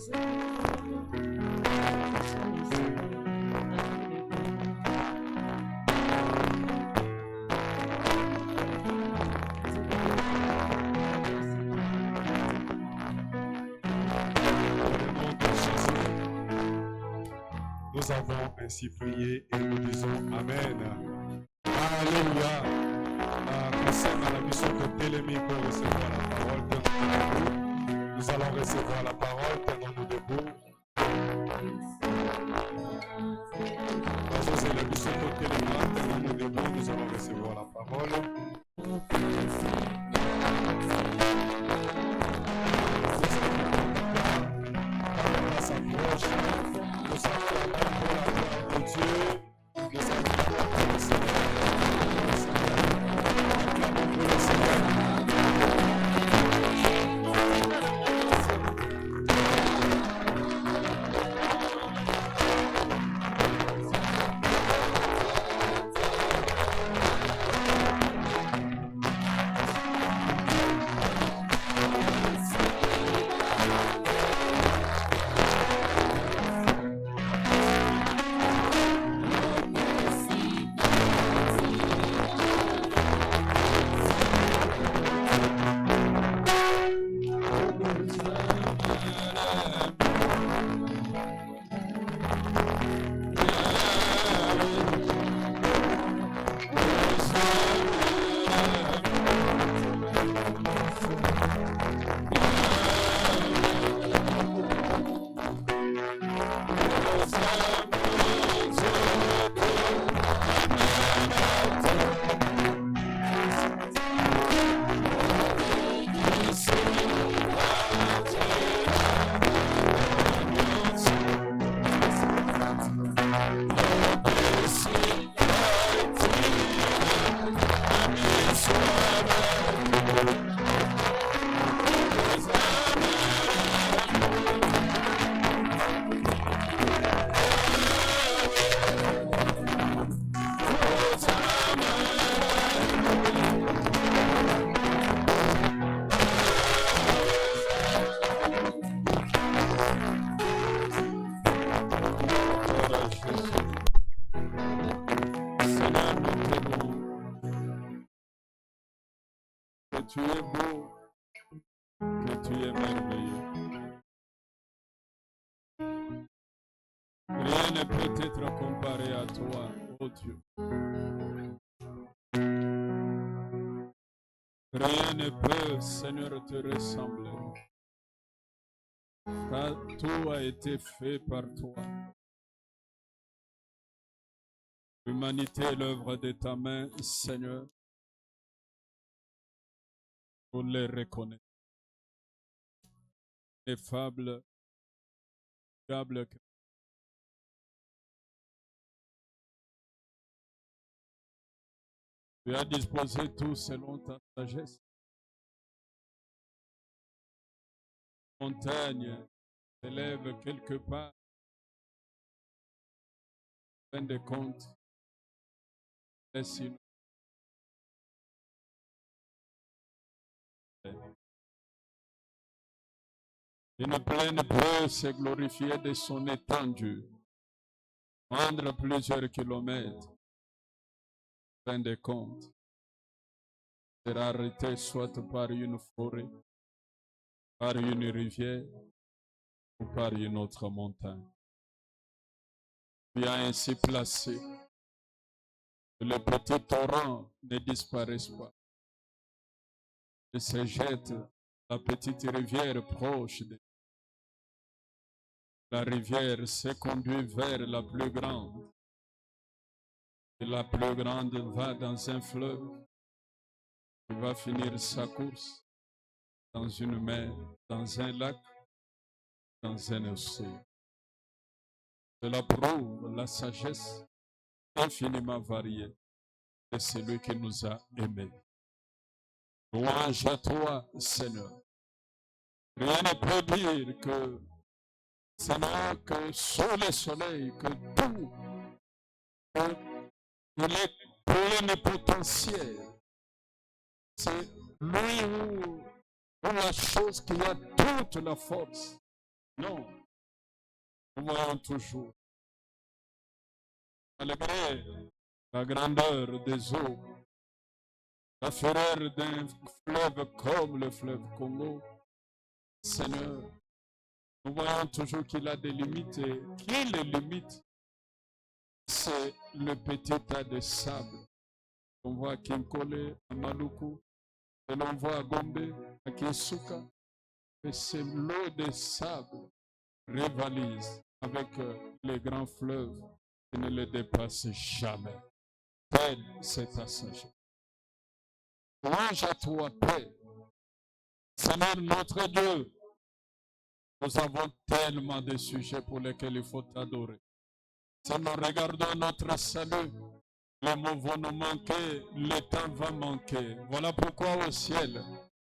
Nous avons ainsi prié et nous disons Amen. Alléluia. Concernant la mission de Télémie pour recevoir la parole, tenons-nous debout. Nous allons recevoir la parole, tenons-nous debout. C'est la mission de Télémie, tenons-nous debout, nous allons recevoir la parole. La s'approche, nous acclamons pour la gloire de Dieu, nous acclamons pour le Seigneur, acclamons pour le Seigneur. Tu es beau, que tu es merveilleux. Rien ne peut être comparé à toi, ô Dieu. Rien ne peut, Seigneur, te ressembler. Car tout a été fait par toi. L'humanité est l'œuvre de ta main, Seigneur. Pour les reconnaître. Effable, fiable. Tu as disposé tout selon ta sagesse. Montagne s'élève quelque part. En fin de compte, laisse une plaine peut se glorifier de son étendue, prendre plusieurs kilomètres. En fin de compte, sera arrêté soit par une forêt, par une rivière ou par une autre montagne. Tu as ainsi placé que les petits torrents ne disparaissent pas et se jettent la petite rivière proche de la rivière se conduit vers la plus grande. Et la plus grande va dans un fleuve qui va finir sa course dans une mer, dans un lac, dans un océan. Cela prouve la sagesse infiniment variée de celui qui nous a aimés. Louange à toi, Seigneur. Rien ne peut dire que Seigneur, que sous le soleil, que tout, il est plénipotentiel. C'est lui où la chose qui a toute la force. Non, nous voyons toujours, malgré la grandeur des eaux, la fureur d'un fleuve comme le fleuve Congo, Seigneur, nous voyons toujours qu'il a des limites et qui les limite, c'est le petit tas de sable. On voit à Kinkole, à Maluku, et l'on voit à Gombe, à Kinsuka, et c'est l'eau de sable rivalise avec les grands fleuves qui ne les dépassent jamais. Telle c'est ta sagesse. Louange à toi, Père. Seigneur notre Dieu, nous avons tellement de sujets pour lesquels il faut t'adorer. Si nous regardons notre salut, les mots vont nous manquer, le temps va manquer. Voilà pourquoi au ciel,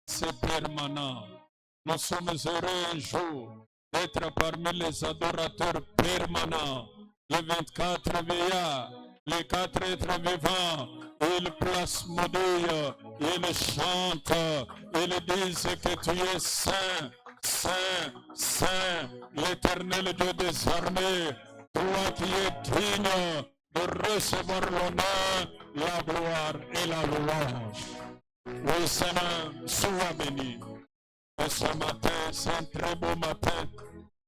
c'est permanent. Nous sommes heureux un jour d'être parmi les adorateurs permanents. Les 24 veillards, les 4 êtres vivants, ils plasmodient, ils chantent, ils disent que tu es saint, saint, saint, l'éternel Dieu des armées, toi qui es digne de recevoir l'honneur, la gloire et la louange. Oui, Seigneur, sois béni. Et ce matin, c'est un très beau matin.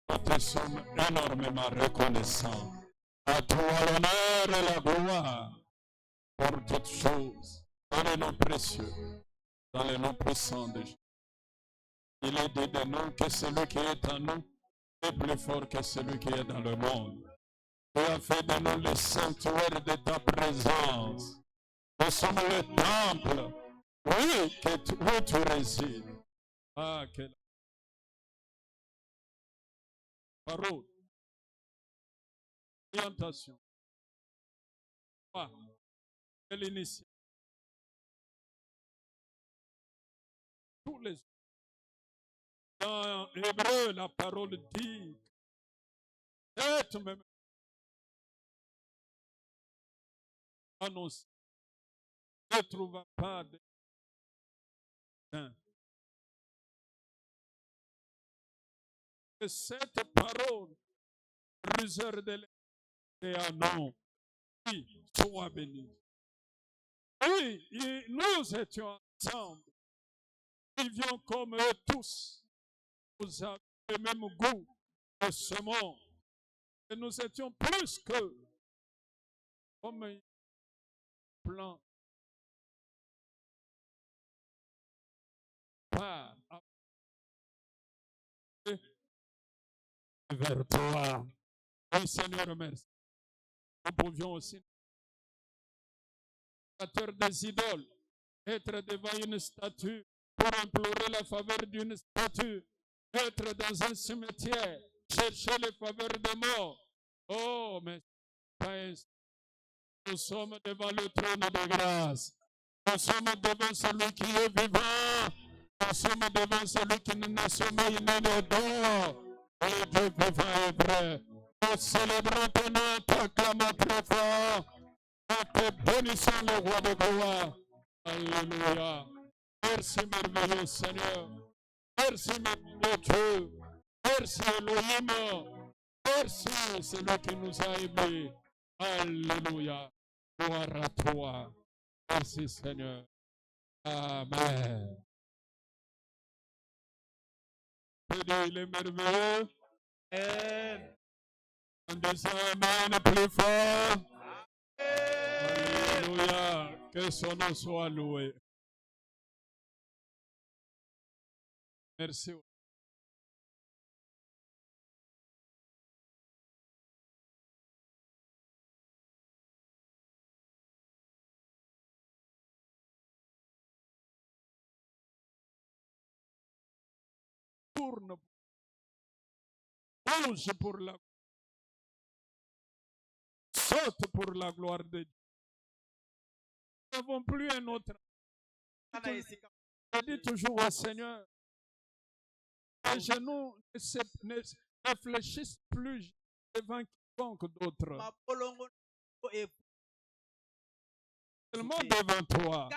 Nous te sommes énormément reconnaissants. À toi l'honneur et la gloire pour toutes choses. Dans les noms précieux, dans les noms puissants de Jésus. Il est dit de nous que celui qui est en nous est plus fort que celui qui est dans le monde. Tu as fait de nous le sanctuaire de ta présence. Nous sommes le temple, oui, où tu résides. Ah, quelle parole, orientation. Ah, quelle initiative. Tous les dans Hébreu, la parole dit, cette même annonce ne trouva pas de saint. Et cette parole, ruseur de l'esprit, ah non, oui, sois béni. Oui, nous étions ensemble. Nous vivions comme eux tous. Nous avions le même goût de ce monde. Et nous étions plus que comme un plan par vers toi. Oui, Seigneur, merci. Nous pouvions aussi, des idoles, être devant une statue pour implorer la faveur d'une statue, être dans un cimetière, chercher les faveurs des morts. Oh, mais nous sommes devant le trône de grâce. Nous sommes devant celui qui est vivant. Nous sommes devant celui qui nous a sommeil ni ne dort. Et Dieu vivant est vrai. Nous célébrons ton nom, t'acclamons très fort. Nous te bénissons le roi de gloire. Alléluia. Merci merveilleux Seigneur. Merci merveilleux Dieu. Merci Elohim. Merci celui qui nous a aimés. Alléluia. Gloire à toi. Merci Seigneur. Amen. Il est merveilleux. Amen. En disant Amen plus fort. Alléluia. Que son nom soit loué. Merci. Tourne. Bouge pour la saute pour la gloire de Dieu. Nous n'avons plus un autre. Je dis toujours au Seigneur, les genoux ne réfléchissent plus devant quiconque d'autre. Seulement devant toi.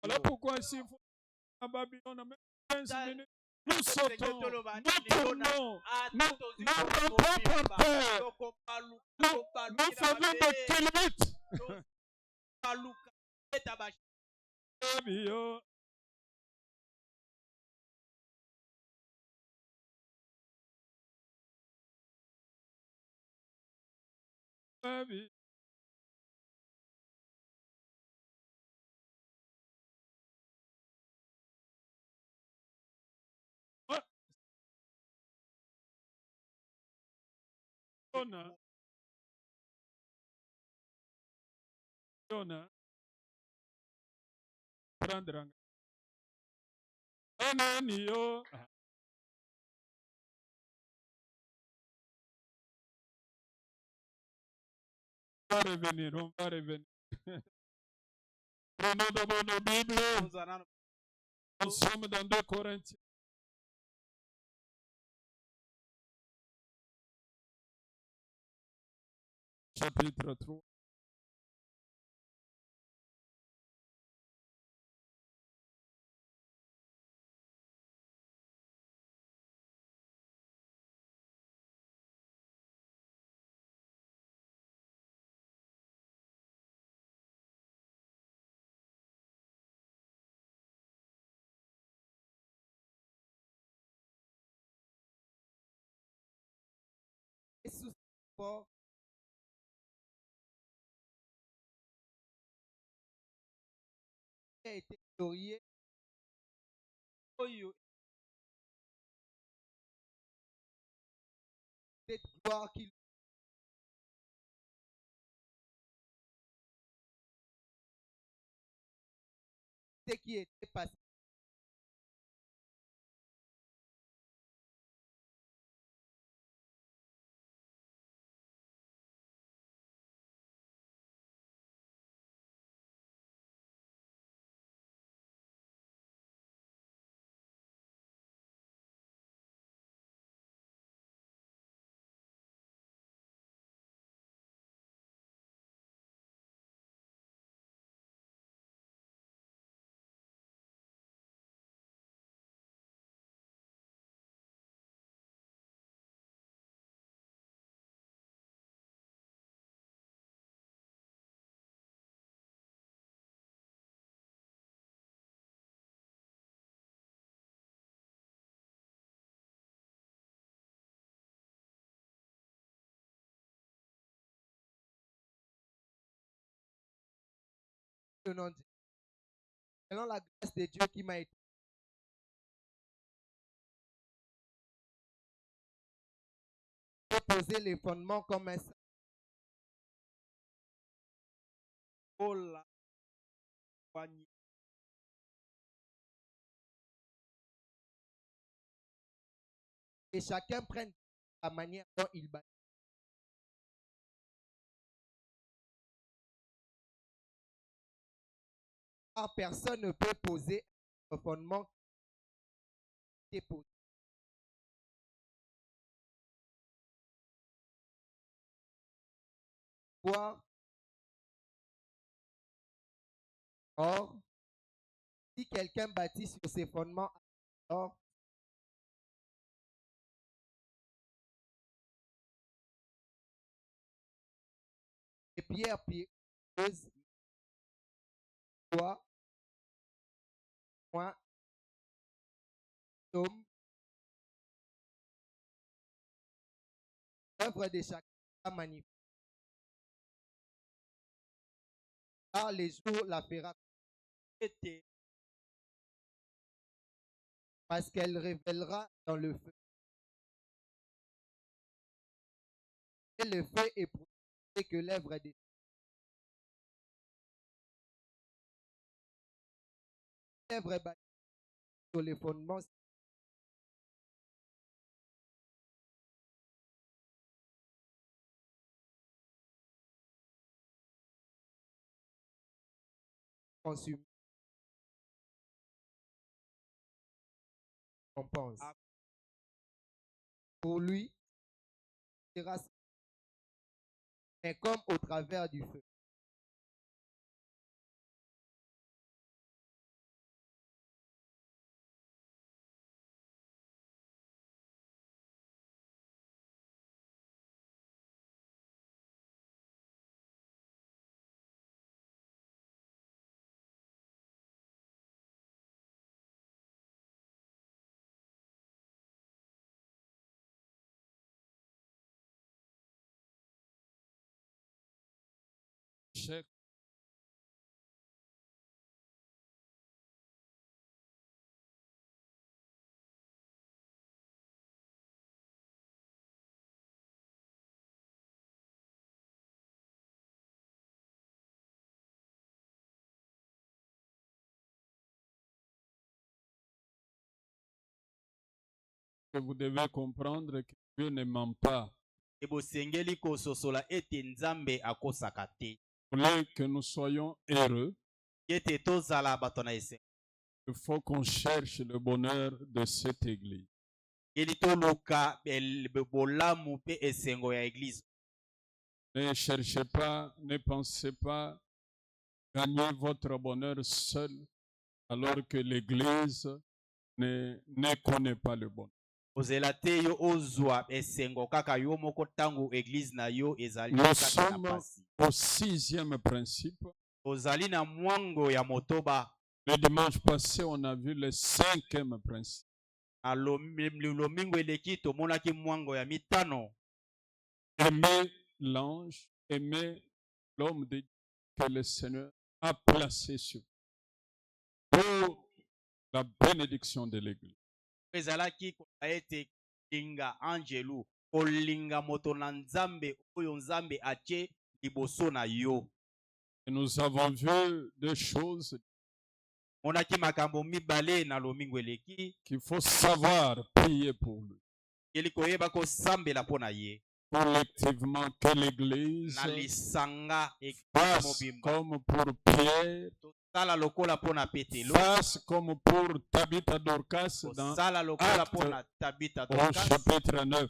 Voilà pourquoi s'il faut à Babylone, même 15 minutes, nous sautons, nous tournons, nous n'avons pas par terre, nous faisons des kilomètres. Prendre on va revenir, on va revenir. Prenons d'abord nos Bibles. Nous sommes dans 2 Corinthiens. Chapitre 3. A été glorieux. Cette gloire qu'il ce qui était passé. Le nom de Dieu. Selon la grâce de Dieu qui m'a été poser les fondements comme un et chacun prenne la manière dont il bâtit. Car personne ne peut poser un fondement qui est posé. Or, si quelqu'un bâtit sur ses fondements, alors les pierres pieuses, bois, point, tome, œuvre de chacun magnifique. Car les jours la fera parce qu'elle révélera dans le feu. Et le feu est prouvé que l'œuvre des œuvres bâties sur les fondements consumés. On pense. Pour lui, mais comme au travers du feu. que vous devez comprendre que Dieu ne ment pas. Ebosengeli kososola ete nzambe akosaka te. Vous voulez que nous soyons heureux, Ete tozala bato na esengo. il faut qu'on cherche le bonheur de cette église. Eli toluka bolamu pe esengo ya église. Ne cherchez pas, ne pensez pas gagner votre bonheur seul, alors que l'église ne connaît pas le bonheur. Ozela te yo ozwa esengo kaka yo moko tango église na yo ezali Nous kaka na sommes pasi. au 6e principe. Ozali na mwango ya motoba. Le dimanche passé, on a vu le 5e principe. Na lomingo eleki tomonaki mwango ya mitano. Aimer l'ange, aimer l'homme de Dieu que le Seigneur a placé sur pour la bénédiction de l'église. Ezalaki kola ete linga angelu kolinga moto na nzambe oyo nzambe atie liboso na yo. Et nous avons vu deux choses Monaki makambo mibale na lomingo eleki qu'il faut savoir prier pour lui. eli koyeba kosambela mpo na ye. Collectivement, que l'église Na lisanga fasse mobimba comme pour Pierre, tosala lokola mpo na Petelo, fasse comme pour Tabitha Dorcas dans tosala lokola Acte mpo na Tabitha au Dorcas, chapitre 9.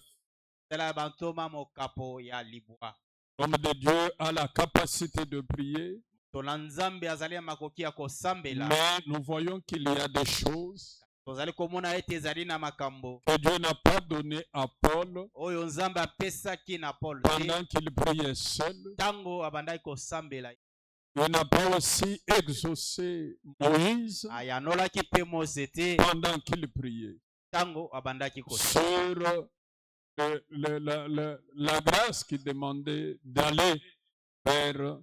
tosala bantoma mokapo ya libwa. L'homme de Dieu a la capacité de prier, Tona nzambe azali ya makoki ya kosambela. mais nous voyons qu'il y a des choses Tozali komona ete ezali na makambo que Dieu n'a pas donné à Paul oyo nzambe apesaki na Paul te pendant qu'il priait seul. tango abandaki kosambela. Il n'a pas aussi exaucé Moïse Ayanolaki pe Mose te pendant qu'il priait. tango abandaki kosambela. Sur la grâce qui demandait d'aller vers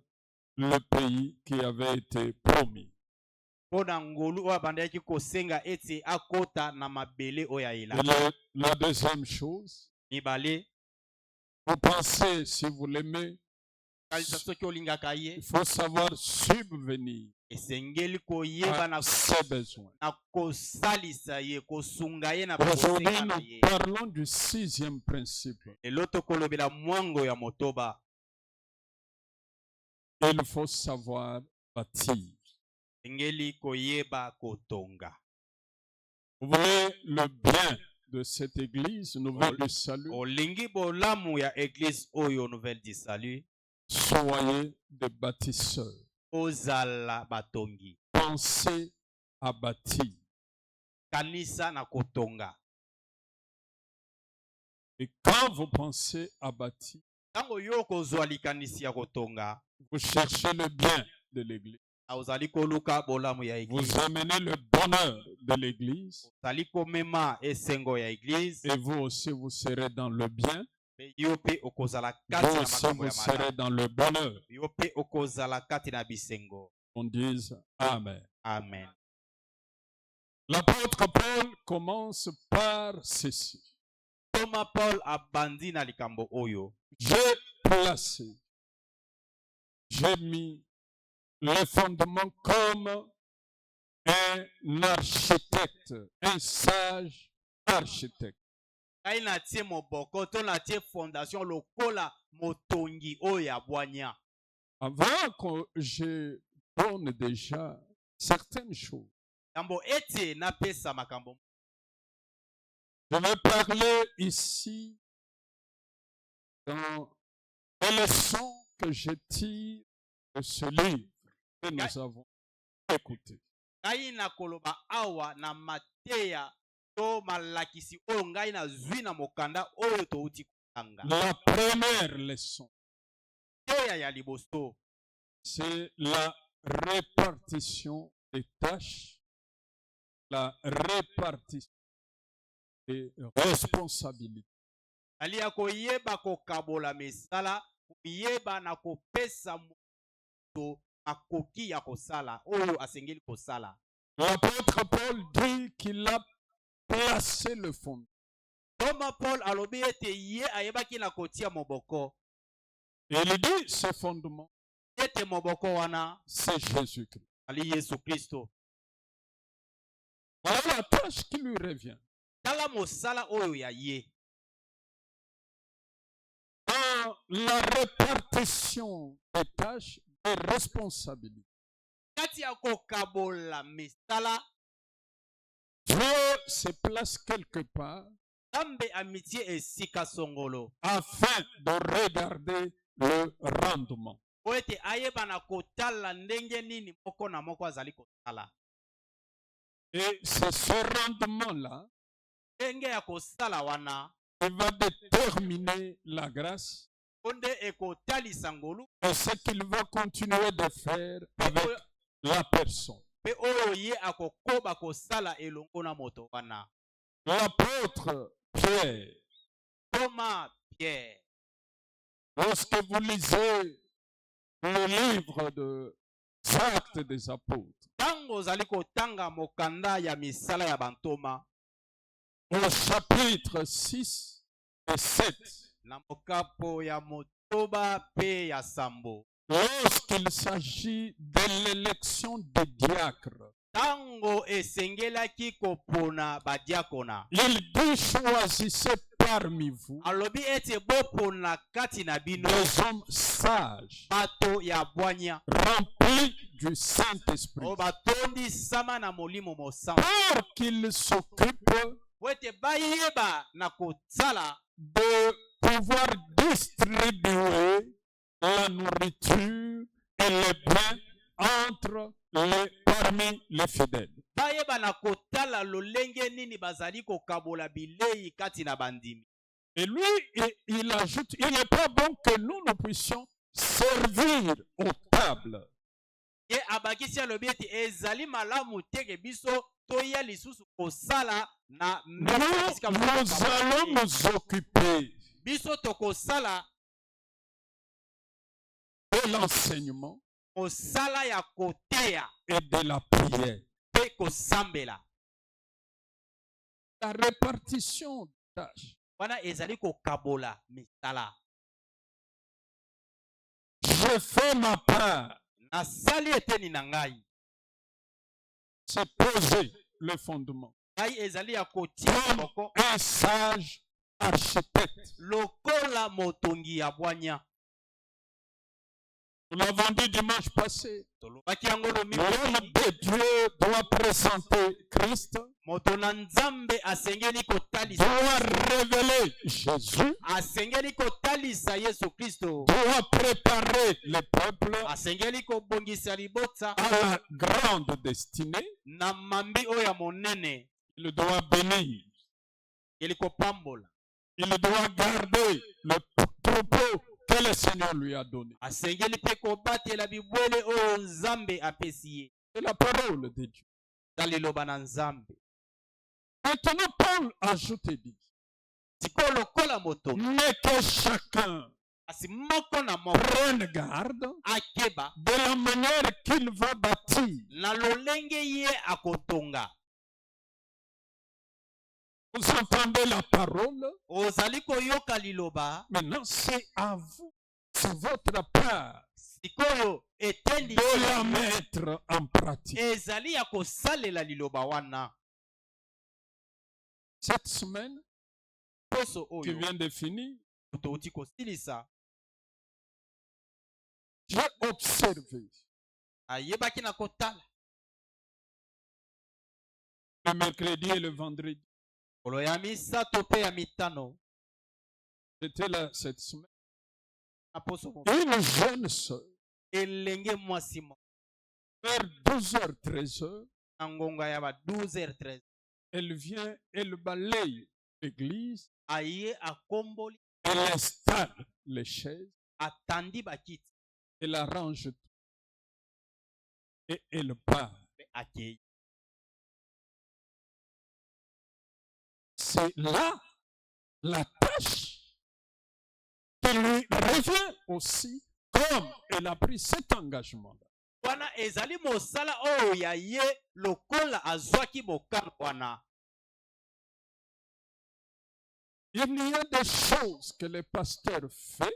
le pays qui avait été promis. Pona ngolu oyo abandaki kosenga ete akota na mabele oyo Et ayela. la deuxième chose, Mibale vous pensez, si vous l'aimez, kalisa soki olingaka ye il faut savoir subvenir esengeli koyeba à ses besoins. na kosalisa ye kosunga ye na Aujourd'hui, kosenga na nous ye. parlons du 6e principe. Lelo tokolobela mwango ya motoba. Il faut savoir bâtir. Esengeli koyeba kotonga. Vous voulez le bien de cette église, nouvelle du salut, Olingi bolamu ya église oyo nouvelle du salut. soyez des bâtisseurs. Ozala batongi. Pensez à bâtir. Kanisa na kotonga. Et quand vous pensez à bâtir, Tango yo kozwa likanisi ya kotonga, vous cherchez le bien de l'église. ozali koluka bolamu ya église. Vous amenez le bonheur de l'église. Ozali komema esengo ya église. Et vous aussi, vous serez dans le bien. Yo pe okozala Vous kati na aussi, makambo vous ya serez malamu. dans le bonheur. Yo pe okozala kati na bisengo. On dise Amen. Amen. L'apôtre Paul commence par ceci. Thomas Paul abandi na likambo oyo. J'ai placé, j'ai mis les fondements comme un architecte, un sage architecte. Kai na tie moboko to na tie fondation lokola motongi oyo ya bwanya. Avant que je donne déjà certaines choses, Kambo ete na pesa makambo. je vais parler ici dans les leçons que je tire de ce livre que nous avons écouté. Kai na koloba awa na mateya to malakisi oyo ngai na zwi na mokanda oyo touti kotanga. La première leçon, Teya ya liboso. c'est la répartition des tâches, la répartition des responsabilités. Alia koyeba kokabola mesala, koyeba na kopesa moto akoki ya kosala oyo asengeli kosala. L'apôtre Paul dit qu'il a placé le fond. Thomas Paul alobi ete ye ayebaki na kotia moboko. Et il dit ce fondement, Ete moboko wana c'est Jésus-Christ. ali Yesu Kristo. Voilà la tâche qui lui revient. tala mosala oyo ya ye. Dans la répartition des tâches et responsabilités, Kati ya kokabola misala, Dieu se place quelque part Nzambe amitie esika songolo. afin de regarder le rendement. Po ete ayeba na kotala ndenge nini moko na moko azali kosala. Et c'est ce rendement-là Ndenge ya kosala wana, qui va déterminer la grâce onde ekotalisa ngolu, et ce qu'il va continuer de faire avec la personne. pe oyo ye akokoba kosala elongo na moto wana. L'apôtre Pierre, Thomas Pierre, lorsque vous lisez le livre des Actes des Apôtres, tango ozali kotanga mokanda ya misala ya bantoma, au chapitre 6 et 7, na mokapo ya motoba pe ya sambo, lorsqu'il s'agit de l'élection des diacres, tango esengelaki kopona badiakona, il dit choisissez parmi vous alobi ete bopona kati na bino des hommes sages, bato ya bwanya, remplis du Saint-Esprit, o batondi sama na molimo mosantu, pour qu'ils s'occupent po ete bayeba na kosala de pouvoir distribuer la nourriture et les biens parmi les fidèles. bayeba na kotala lolenge nini bazali kokabola bilei kati na bandimi. Et lui, il ajoute, il n'est pas bon que nous puissions servir aux tables. Ye abakisi alobi ete ezali malamu teke biso toya lisusu kosala na Nous allons nous occuper biso tokosala de l'enseignement kosala ya koteya et de la prière. pe kosambela. La répartition des tâches. Wana ezali kokabola misala. Je fais ma part. Nasali eteni na ngai. C'est poser le fondement. Ngai ezali ya kotia moko Un sage architecte. lokola motongi ya bwanya. Nous l'avons dit dimanche passé. Tolobaki yango lo L'homme mimi. de Dieu doit présenter Christ, Moto na nzambe asengeli kotalisa. doit révéler Jésus, Asengeli kotalisa Yesu Kristo. doit préparer le peuple Asengeli kobongisa libota à la grande destinée. na mambi oyo ya monene. Il doit bénir. Eli kopambola. Il doit garder le troupeau que le Seigneur lui a donné. Asengeli pe kobatela bibwele oyo nzambe apesi ye. C'est la parole de Dieu. Taliloba na nzambe. Maintenant, Paul ajoute et dit, Siko lokola moto. mais que chacun Asi moko na moko. prenne garde Akeba. de la manière qu'il va bâtir. Na lolenge ye akotonga. Vous entendez la parole? Ozali koyoka liloba. Maintenant, c'est à vous. C'est votre part Sikoyo etendi de la mettre en pratique. ezali ya kosalela liloba wana. Cette semaine Poso qui oyo vient de finir, touti kosilisa. j'ai observé Ayebaki na kotala. le mercredi et le vendredi. Kolo ya misato pe ya mitano. C'était là cette semaine. Na poso mo. Une jeune sœur, Elenge mwasi mo. vers 12h, 13h, Na ngonga ya ba 12h13. elle vient, elle balaye l'église, Aye akomboli. elle installe les chaises, Atandi bakiti. elle arrange tout. Et elle part. Pe akei. C'est là la tâche qui lui revient aussi, comme elle a pris cet engagement-là. Wana ezali mosala oyo ya ye lokola azwaki bokano wana. Il y a des choses que le pasteur fait,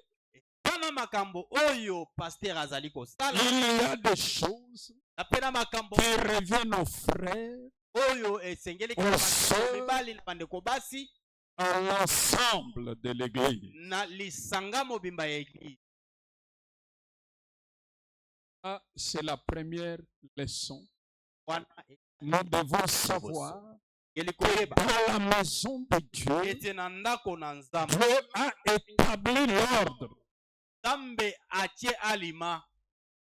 Tana makambo oyo pasteur azali kosala. il y a des choses Na pena makambo qui reviennent aux frères oyo esengeli Au kaka sein bandeko mibali na bandeko basi à l'ensemble de l'Église. na lisanga mobimba ya eglise. Ça, c'est la première leçon. Wana Nous devons savoir eli que koyeba dans la maison de Dieu, ete na ndako na nzambe Dieu a établi l'ordre nzambe atie alima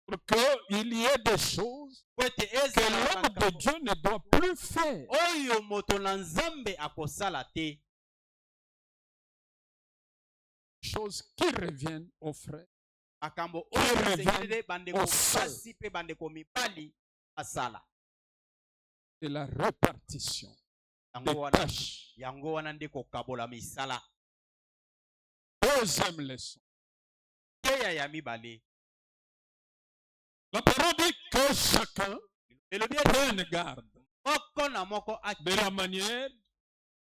pour qu'il y ait des choses po ete que ezala l'homme de makambo Dieu ne doit plus faire. oyo moto na nzambe akosala te. Choses qui reviennent aux frères. Makambo oyo esengeli bandeko basi mpe bandeko mibali basala. Et la répartition des tâches. Yango wana nde kokabola misala. Deuxième leçon. Teya ya mibale. La parole dit que chacun prenne garde Moko na moko de la manière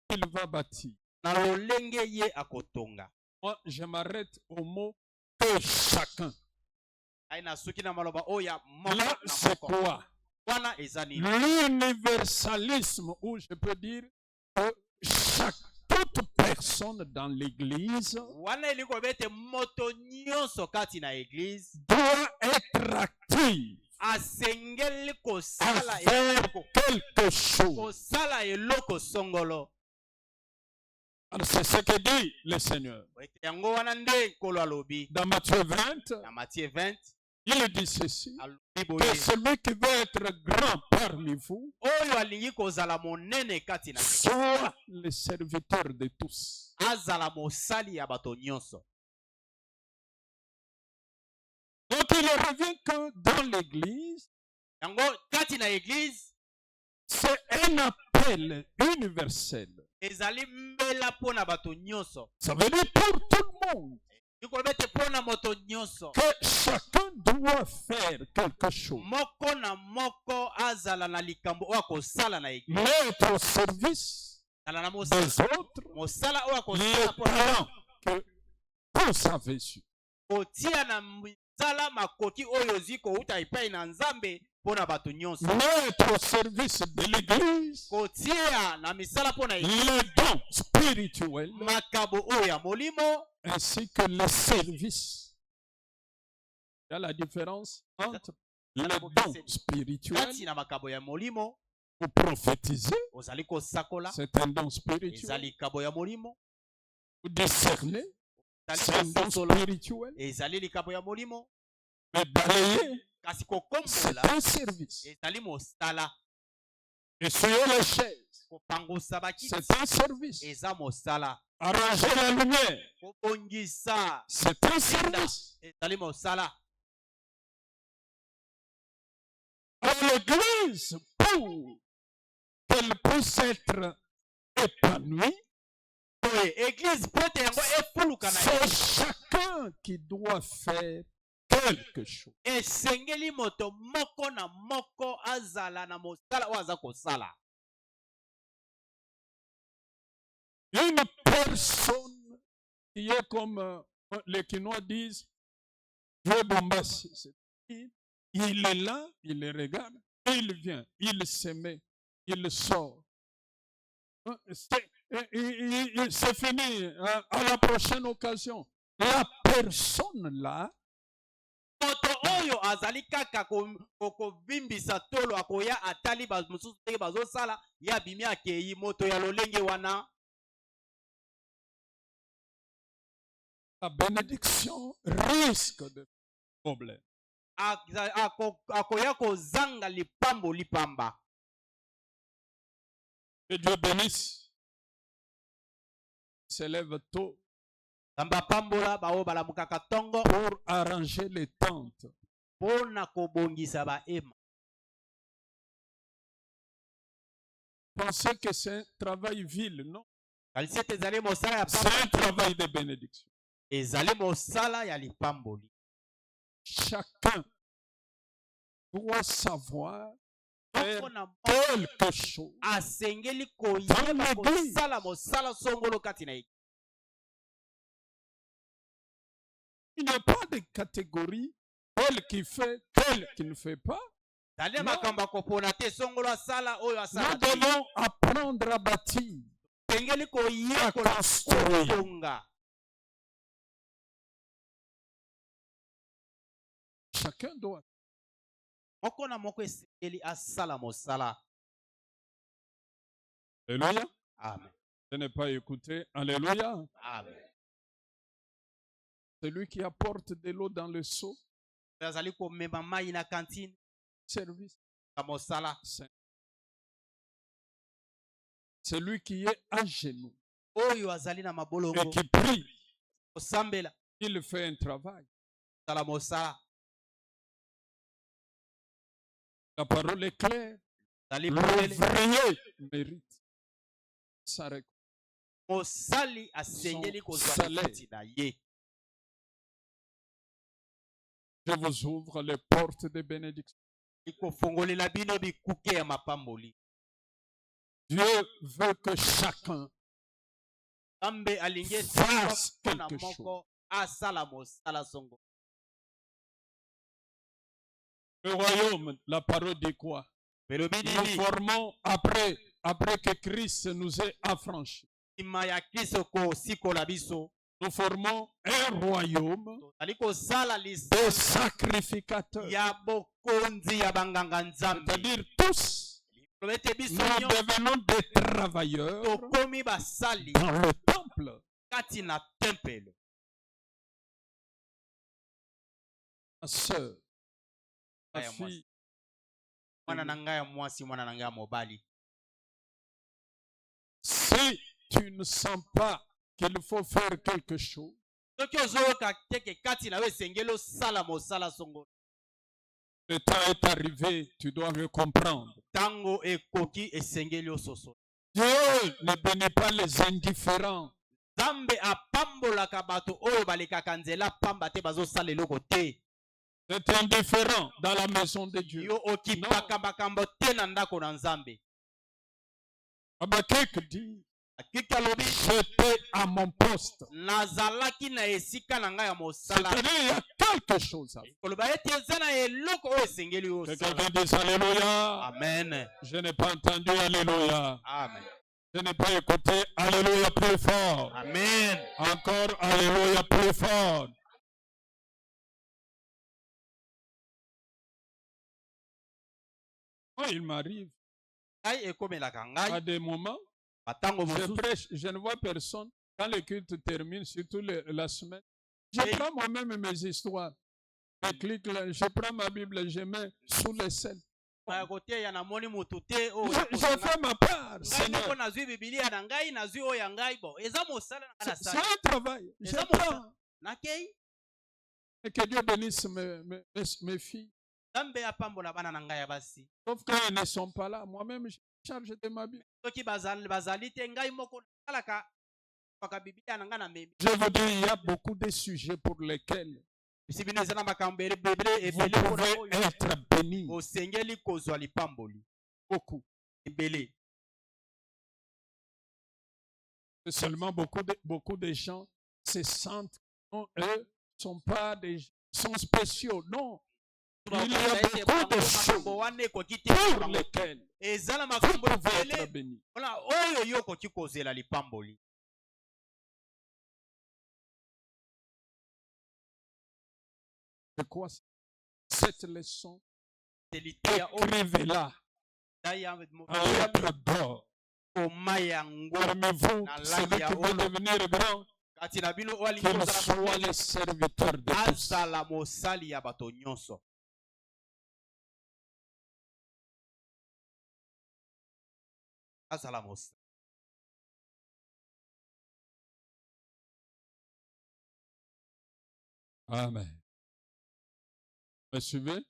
qu'il va bâtir. na lolenge ye akotonga. Moi, je m'arrête au mot que chacun. Aina suki na maloba oya moko Là, na c'est moko. quoi? Wana ezani. L'universalisme, où je peux dire que toute personne dans l'église Wana eliko bete moto nyonso kati na église doit être active asengeli à kosala faire quelque chose. kosala eloko songolo. Alors, c'est ce que dit le Seigneur. Yango wana nde nkolo alobi Dans Matthieu 20, na Matthieu 20 il dit ceci, alobi que boye celui qui veut être grand parmi vous oyo alingi kozala monene kati na soit le serviteur de tous. azala mosali ya bato nyonso. Donc il revient que dans l'église, Yango kati na église c'est un appel universel. ezali mbela pona bato nyonso. Ça veut dire pour tout le monde Iko bete pona moto nyonso. que chacun doit faire quelque chose. Moko na moko azala na likambo oyo akosala na église. Mettre au service Zala na des autres mosala oyo les akosala talents que vous avez su. kotia na misala makoki oyo ziko uta epai na nzambe pona bato nyonso. Mettre au service de l'église Kotia na misala pona église les dons spirituels makabo oyo ya molimo ainsi que le service. Il y a la différence entre les dons spirituels kati na makabo ya molimo ou prophétiser, ozali kosakola c'est un don spirituel, ezali likabo ya molimo, ou discerner, c'est un ezali don kososola spirituel, ezali likabo ya molimo, mais balayer, kasi c'est kokombola un service. ezali mosala, Essuyer les chaises, kopangusa bakiti c'est un service. eza mosala, Arranger la lumière, kobongisa c'est un service. ezali mosala. À l'église, pour qu'elle puisse être épanouie, Oye, église pote yango efuluka na ye. c'est chacun qui doit faire quelque chose. Esengeli moto moko na moko azala na mosala oyo aza kosala. Une personne qui est comme les Quinois disent, Dieu Bombassi. Il est là, il les regarde, il vient, il se met, il sort. C'est fini, à la prochaine occasion. La personne là, Moto oyo azali kaka kovimbisa tolo akoya atali mosusu ndenge bazosala ya bimi akei moto ya lolenge wana. la bénédiction risque de problème. Akoya kozanga lipambo lipamba. Que Dieu bénisse. Il se lève tôt Tamba pambola bao balamukaka tongo pour arranger les tentes. pona kobongisa ba ema. Pensez que c'est un travail vil, non? Kalisete ezali mosala ya C'est pamba. un travail de bénédiction. Ezali mosala ya lipamboli. Chacun doit savoir faire Moko na moko quelque chose. asengeli koyeba kosala mosala songolo kati na église. Il n'y a pas de catégorie, tel qui fait, tel qui ne fait pas. zali na Non. makambo ya kopona te songolo asala oyo Nous asala te. devons apprendre à bâtir, Tengeli à koyekola construire. kotonga. Chacun doit. Moko na moko esengeli asala mosala. Alléluia. Amen. Je n'ai pas écouté. Alléluia. Amen. Celui qui apporte de l'eau dans le seau, Azali komema mai na kantine service. ya mosala. Celui qui est à genoux Oyo azali na et mabolongo qui prie, kosambela il fait un travail. sala mosala. La parole est claire. Zali polele. L'ouvrier mérite sa récompense. Mosali asengeli Son kozwa salaire. kiti na ye. Je vous ouvre les portes de bénédiction. Ikofongolela bino bikuke ya mapamboli. Dieu veut que chacun Kambe alingi fasse mpona quelque moko asala mosala songo. Le royaume, la parole dit quoi? Belobi Nous nini formons après que Christ nous ait affranchis. nsima ya Kristo kosikola biso. Nous formons un royaume Tozali kosala de lisanga sacrificateurs. ya bokonzi ya banganga nzambe. C'est-à-dire tous, Lobe ete biso nous nyonso devenons des travailleurs tokomi basali dans le temple. kati na tempelo. Ma soeur, ma Aya fille, Mwana na ngai ya mwasi, mwana na ngai ya mobali. si tu ne sens pas qu'il faut faire quelque chose, Soki ozoyoka teke kati na yo esengeli osala mosala songo. le temps est arrivé, tu dois le comprendre. Tango ekoki esengeli ososo. Dieu ne bénit pas les indifférents. Nzambe apambolaka bato oyo balekaka nzela pamba te bazosala eloko te. C'est indifférent dans la maison de Dieu. Yo okipaka makambo te na ndako na Nzambe. Habakkuk dit, Akiki alobi j'étais à mon poste. nazalaki na esika na ngai ya mosala. C'est-à-dire, il y a quelque chose à faire. Koloba ete eza na eloko oyo esengeli Que osala. quelqu'un dise Alléluia. Amen. Je n'ai pas entendu Alléluia. Amen. Je n'ai pas écouté Alléluia plus fort. Amen. Encore Alléluia plus fort. Moi, il m'arrive Ngai ekomelaka à ngai des moments, batango je mosusu prêche, je ne vois personne. Quand le culte termine, surtout la semaine, je Oui. prends moi-même mes histoires. Je clique là, je prends ma Bible, je mets sous les scènes. ya koteya namoni mutu te oyo Je fais ma part, ngai Seigneur. moko nazwi bibilia na ngai nazwi oyo ya ngai bo eza mosala na ngai C'est nasala un travail. Je Eza prends. nakei Et que Dieu bénisse mes filles. Nzambe apambola bana na ngai ya basi Sauf qu'elles ne sont pas là. Moi-même, je charge de ma Bible. soki bazali te ngai moko nasalaka paka bibilia na ngai na memi Je vous dis, il y a beaucoup de sujets pour lesquels bisi bino eza na makambo ebele vous ebele mpona pouvez oyo être bénis. osengeli kozwa lipamboli Beaucoup. ebele. Seulement beaucoup de gens se sentent, non, eux sont pas sont spéciaux. Non. Il y a beaucoup de choses makambo wana ekoki te pour lesquelles eza na vous makambo pouvez être ebele bénis. mpona oyo yo okoki kozela lipamboli. C'est quoi cette leçon? Teliteya oyo Écrivez-la daya en lettres d'or. koma yango Parmi vous, Na celui langi ya qui va oyo. devenir grand, kati na bino oyo alingi qu'il kozala soit monene, le serviteur de tous. azala mosali ya bato nyonso. Azala mosali. Amen. Me suivez?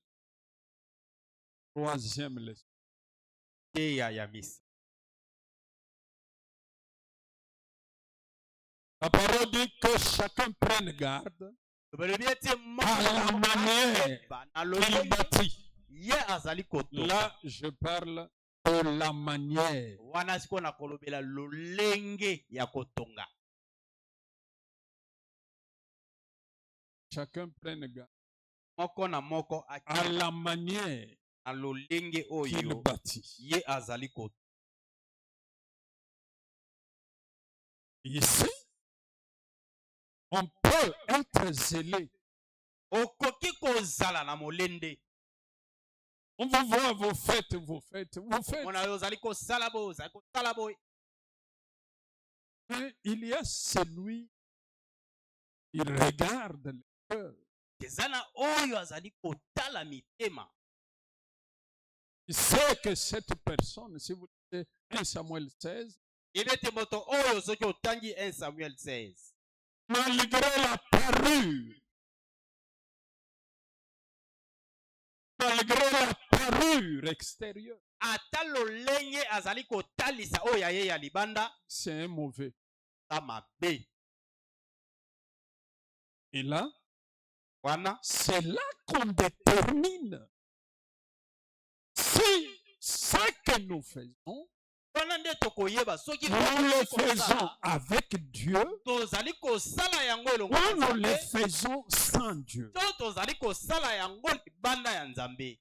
Troisième leçon. Teya ya misa. La parole dit que chacun prenne garde Balobi ete à la manière na qu'il lolenge bâtit. ye azali kotoka. Là, je parle de la manière. Wana siko na kolobela lolenge ya kotonga. Chacun prenne garde Moko na moko à la manière na lolenge qu'il oyo bâtit. ye azali ko. Ici, on peut être zélé. Okoki kozala na molende. On vous voit, vous faites, vous faites, vous faites. Mona yo ozali kosala boye, ozali kosala boye. Mais il y a celui qui regarde le cœur. Ezana oyo azali kotala mitema. Il sait que cette personne, si vous lisez 1 Samuel 16, Ilete moto oyo soki otangi 1 Samuel 16. malgré la parure extérieure, Ata lolenge azali kotalisa oyo aye ya libanda, c'est un mauvais. ta mabe. Et là, Wana c'est là qu'on détermine si ce que nous faisons, wana nde tokoyeba soki nous le faisons avec Dieu tozali kosala yango elongo ou na nous le Nzambe, faisons sans Dieu. to tozali kosala yango libanda ya Nzambe.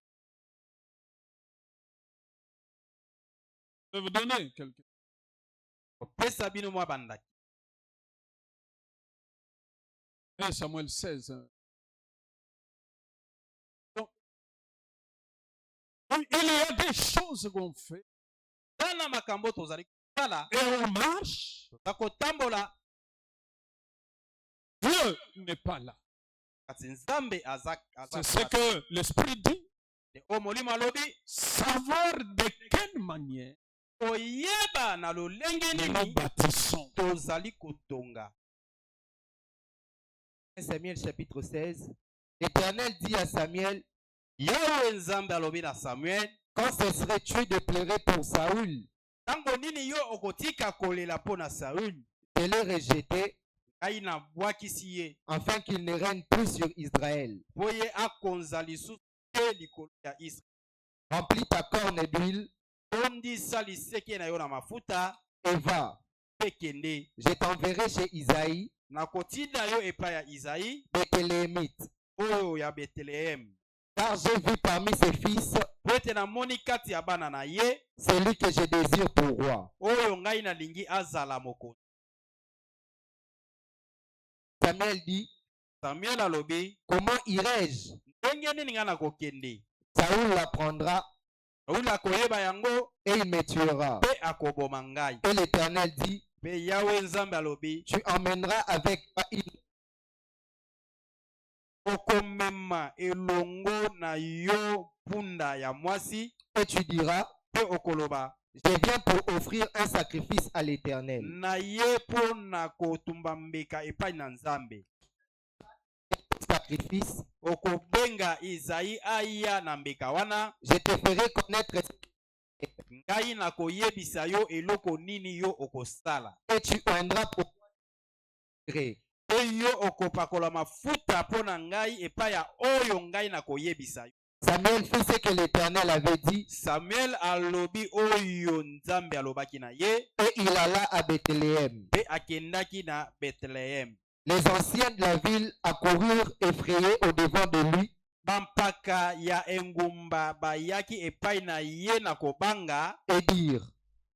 Je vais vous donner quelque chose. Kopesa bino mwa bandaki. 1 Samuel 16. Donc, il y a des choses qu'on fait Tana makambo tozali kosala, et on marche. toza kotambola, Dieu n'est pas là. kasi Nzambe aza C'est ce que l'Esprit dit. o molimo alobi, Savoir de quelle manière oyeba na lolenge nous nini bâtissons. tozali kotonga. 1 Samuel chapitre 16. L'Éternel dit à Samuel, Yawe Nzambe alobi na Samuel, quand cesserais-tu de pleurer pour Saoul, tango nini yo okotika kolela mpo na Saül, de le rejeter, ngai nabwakisi ye afin qu'il ne règne plus sur Israël? mpo ye akonza lisusu te likolo ya Israele. Remplis ta corne d'huile Tondisa liseke na yo na mafuta et va. mpe kende. Je t'enverrai chez Isaïe, Nakotinda yo epai ya Isaïe Béthélémite, oyo ya Bethléem, car j'ai vu parmi ses fils po ete namoni kati ya bana na ye celui que je désire pour roi. oyo ngai nalingi azala mokonzi. Samuel dit, Samuel alobi, comment irai-je? ndenge nini ngai nakokende? Saoul l'apprendra Sauli akoyeba yango et il me tuera. mpe akoboma ngai. Et l'Éternel dit, Mpe Yawe Nzambe alobi, tu emmèneras avec toi okomema elongo na yo punda ya mwasi et tu diras, mpe okoloba, je viens pour offrir un sacrifice à l'Éternel. na ye mpo na kotumba mbeka epai na Nzambe. Sacrifice, Okobenga Isaïe aya na mbeka wana, je te ferai connaître ngai nakoyebisa yo eloko nini yo okosala. et tu rendras pour gré. Mpe yo okopakola mafuta mpo na ngai epai ya oyo ngai nakoyebisa yo. Samuel fit ce que l'Éternel avait dit Samuel alobi oyo Nzambe alobaki na ye, et il alla à Bethléem. mpe akendaki na Bethléem. Les anciens de la ville accoururent effrayés au-devant de lui Bampaka ya engumba bayaki epai na ye na kobanga, et dirent,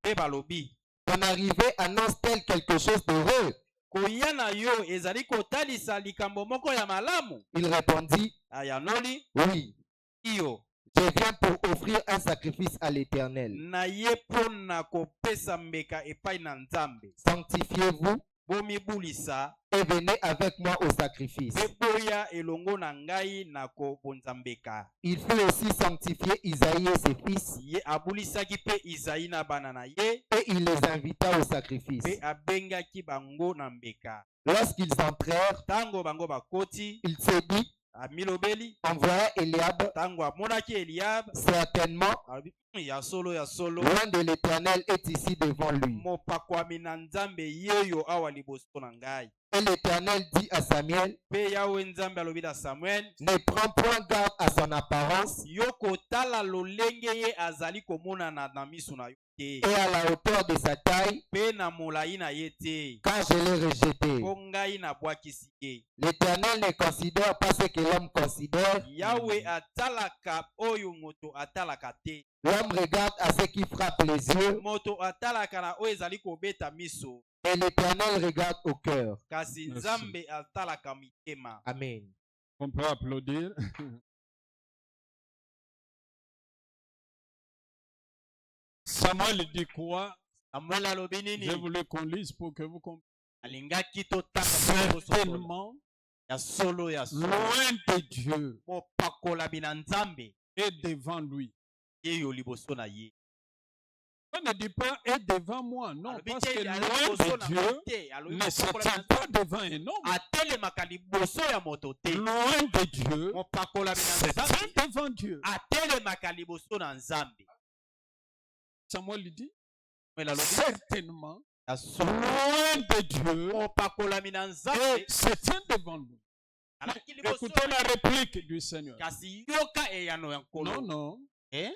mpe balobi, ton arrivée annonce-t-elle quelque chose d'heureux? koya na yo ezali kotalisa likambo moko ya malamu? Il répondit, Ayanoli, oui, iyo je viens pour offrir un sacrifice à l'Éternel. na ye mpo na kopesa mbeka epai na Nzambe. Sanctifiez-vous Bomibulisa et venez avec moi au sacrifice. mpe boya elongo na ngai na kobonza mbeka. Il fit aussi sanctifier Isaïe et ses fils Ye abulisaki mpe Isaïe na bana na ye, et il les invita au sacrifice. mpe abengaki bango na mbeka. Lorsqu'ils entrèrent, Tango bango bakoti, il se dit, amilobeli, envoya Eliab, tango amonaki Eliab, certainement, alobi, Ya solo ya solo. L'un de l'Éternel est ici devant lui. Mopakwami na Nzambe yeyo awa liboso na ngai. Et l'Éternel dit à Samuel, Pe Yawe Nzambe alobi na Samuel, ne prends point garde à son apparence yo kotala lolenge ye azali komonana na miso na yo te. et à la hauteur de sa taille, Pe na molai na ye te. car je l'ai rejeté. Po ngai na bwakisi ye. L'Éternel ne considère pas ce que l'homme considère. Yawe atalaka oyo moto atalaka te. L'homme regarde à ce qui frappe les yeux, Moto atalaka na oyo ezali kobeta miso. et l'Éternel regarde au cœur. Kasi Merci. Nzambe atalaka mitema. Amen. On peut applaudir. Samuel dit quoi? Samuel alobi nini? J'ai voulu qu'on lise pour que vous compreniez. Alingaki totaka Certainement, ya solo ya solo. loin de Dieu Mopakolami na Nzambe et devant lui. yeyo liboso na ye. On ne dit pas est devant moi, non, Alobi parce te, que alobi loin liboso de na Dieu ngai te, alobi ne se mopakolami na tient pas devant un homme. atelemaka liboso ya moto te. Loin de Dieu Mopakolami na se Nzambe tient devant Dieu. atelemaka liboso na Nzambe. Samuel dit Samuel alobi certainement ya solo. loin de Dieu Mopakolami na et Nzambe se tient devant lui. alaki liboso Écoutez na la ye. réplique du Seigneur. Kasi yoka eyano ya nkolo. Non, non. Eh?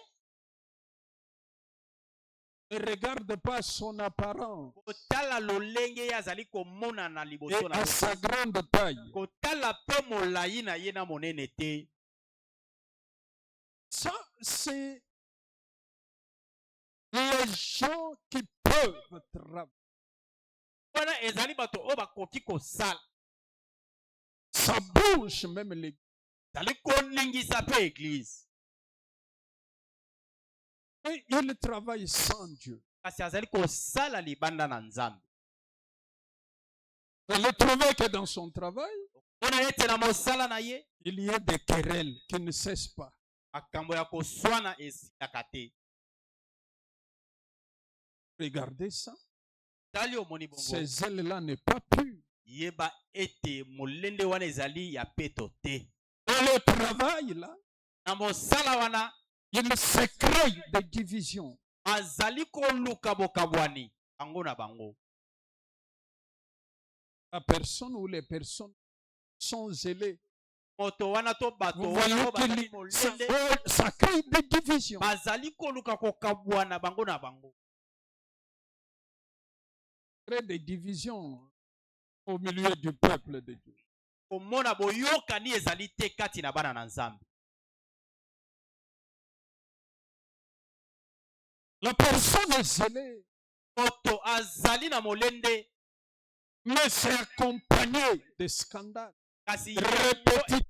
Ne regarde pas son apparence Kotala lolenge ye azali komona na et liboso na à yo. sa grande taille. Kotala pe molai na ye na monene te. Ça, c'est les gens qui peuvent travailler. Wana ezali bato oyo bakoki kosala. Ça bouge même les. Ezali koningisa pe église. Et ils travaillent sans Dieu. Kasi azali kosala libanda na Nzambe. Vous ne trouvez que dans son travail, Wana ete na mosala na ye, il y a des querelles qui ne cessent pas. makambo ya koswana esilaka te. Regardez ça. Tali omoni bongo. Ces ailes-là n'est pas pures. Yeba ete molende wana ezali ya peto te. Dans le travail, là, Na mosala wana il se crée des divisions. azali koluka bokabwani bango na bango. La personne ou les personnes sont zélées. Moto wana to bato Vous wana voyez oyo bazali qu'il molende ça crée des divisions. bazali koluka kokabwana bango na bango. Crée des divisions au milieu du peuple de Dieu. Komona boyokani ezali te kati na bana na Nzambe. La personne est zélée, Moto azali na molende mais c'est accompagné de scandales kasi répétitifs.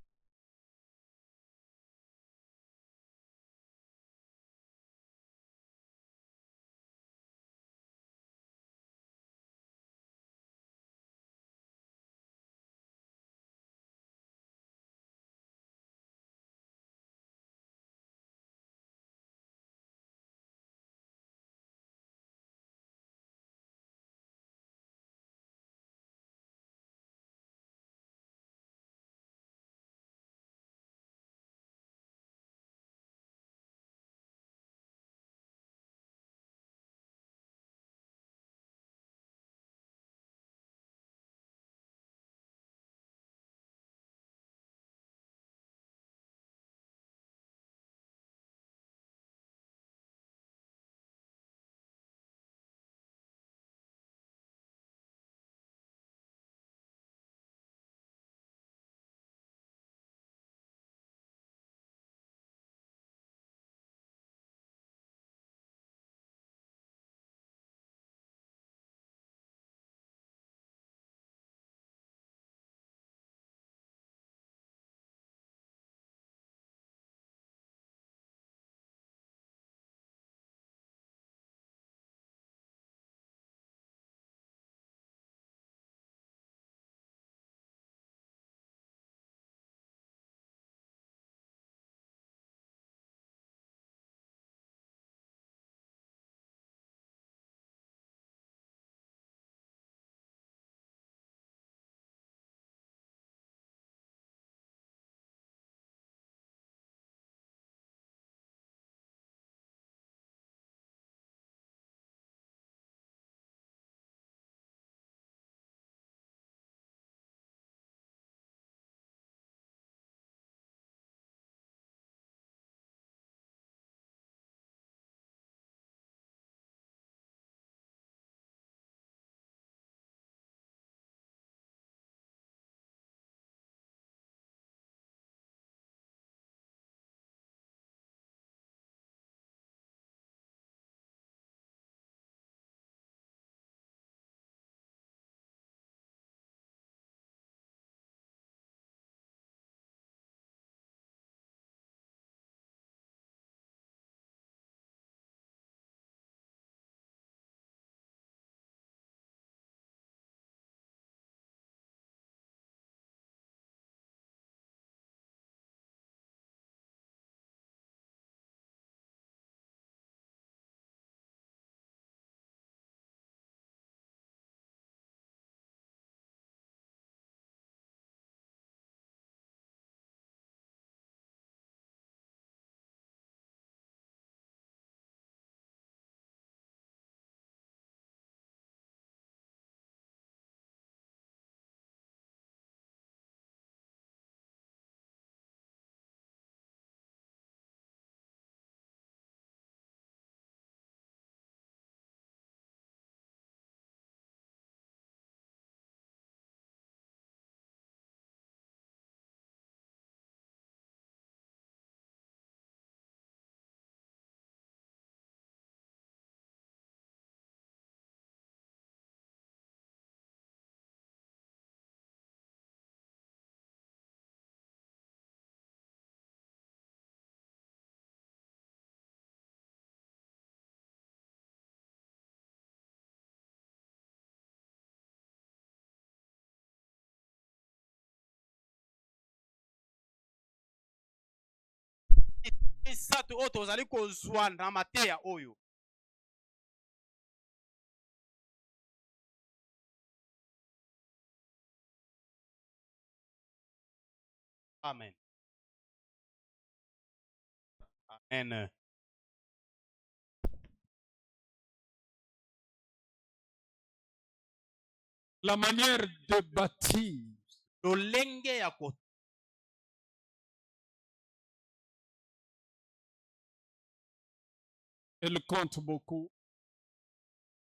misato oyo tozali kozwa na mateya oyo. Amen. Amen. La manière de bâtir. Lolenge ya ko. Elle compte beaucoup.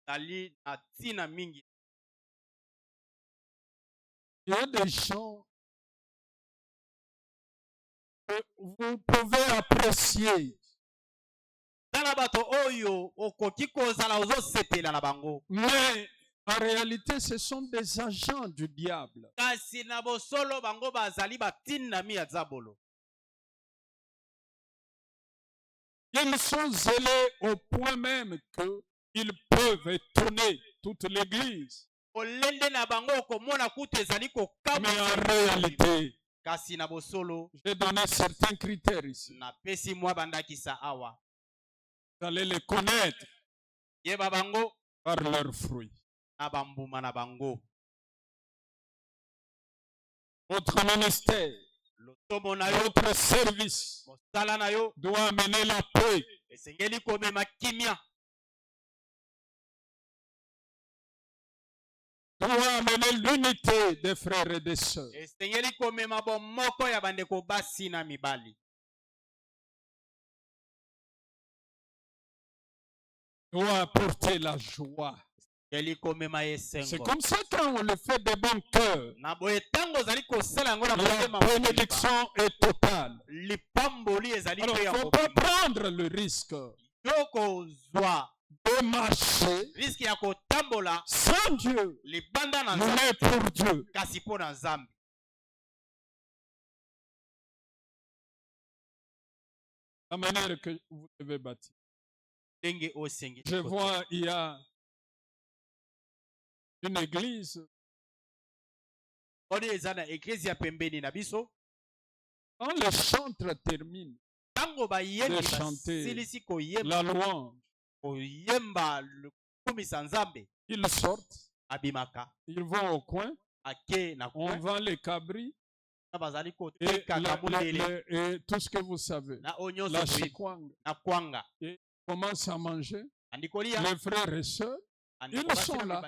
Dali na tina mingi. Il y a des gens que vous pouvez apprécier. Mais en réalité, ce sont des agents du diable. Ils sont zélés au point même qu'ils peuvent étonner toute l'église. Mais en réalité, j'ai donné certains critères ici. Vous allez les connaître par leurs fruits. Votre ministère, votre service doit amener la paix. Doit amener l'unité des frères et des sœurs. Doit apporter la joie. C'est comme ça quand on le fait de bon cœur. La bénédiction est totale. Alors, il ne faut pas prendre le risque de marcher sans Dieu, mais pour Dieu. La manière que vous devez bâtir. Je vois, il y a une église. Quand le chantre termine de chanter la louange, ils sortent, ils vont au coin, on vend les cabris et tout ce que vous savez, la chikwang, et commence à manger. Les frères et sœurs, ils sont là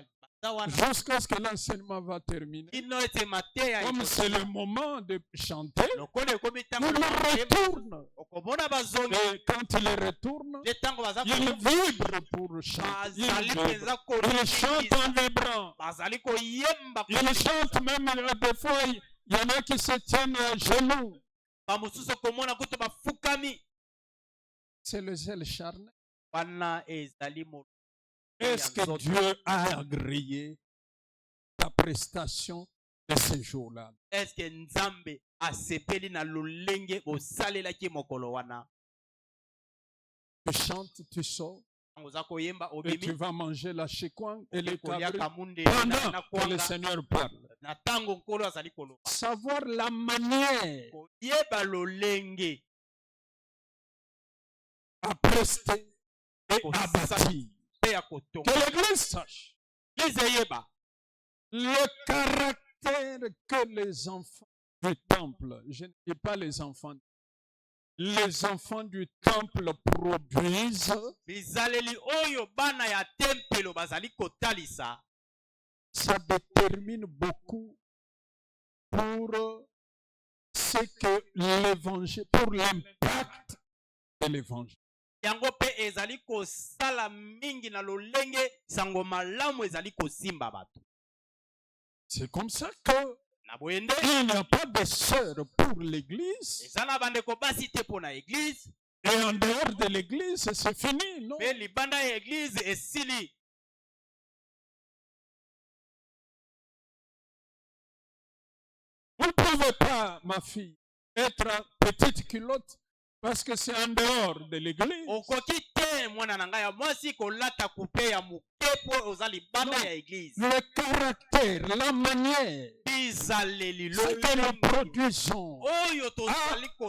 jusqu'à ce que l'enseignement va terminer. Comme c'est le moment de chanter, ils retournent. Et quand ils retournent, ils vibrent pour chanter. Ils chantent en vibrant. Ils chantent même des fois, il y en a qui se tiennent à genoux. C'est le zèle charnel. Est-ce que Dieu a agréé ta prestation de ce jour-là? Est-ce que Nzambe a sepeli na lolenge osalelaki mokolo wana? Tu chantes, tu sors, et tu vas manger la chikwang et les cabris pendant que le Seigneur parle. Savoir la manière à prester et à bâtir. Que l'Église sache le caractère que les enfants du temple, je ne dis pas les enfants du temple produisent, ça détermine beaucoup pour ce que l'évangile, pour l'impact de l'évangile. Yango pe ezali kosala mingi na lolenge sango malamu ezali kosimba bato. C'est comme ça que il n'y a pas de sœur pour l'église. Et en dehors de l'église, c'est fini, non? Vous ne pouvez pas, ma fille, être petite culotte parce que c'est en dehors de l'église. Le caractère, la manière, ce que nous produisons a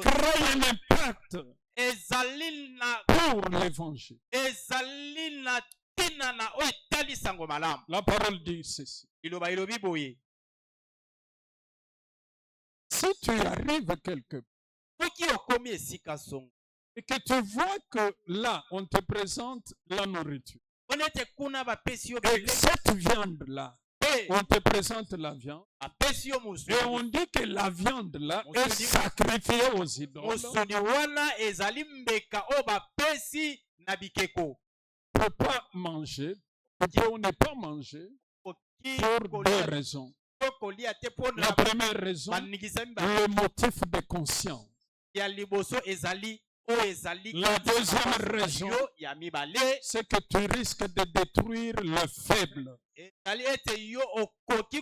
créé un impact ezali na pour l'évangile. ezali na tina na oyo etali sango malamu. La parole dit ceci. Liloba elobi boye. Si tu arrives quelque part Soki okomi esika songo et que tu vois que là, on te présente la nourriture, onete kuna bapesi yo et bilei cette viande-là, mpe on te présente la viande, apesi yo et musuni. on dit que la viande-là On est se dit- sacrifiée aux idoles, Musuni wana ezali mbeka oyo bapesi na bikeko. tu ne peux pas manger, tu peux ne pas manger Oki pour deux raisons. kolia te mpo La na première raison, banikisa le motif de conscience. ya liboso ezali oyo ezali La kati na deuxième mapasa na raison, yo ya mibale c'est que tu risques de détruire le faible. ezali ete yo okoki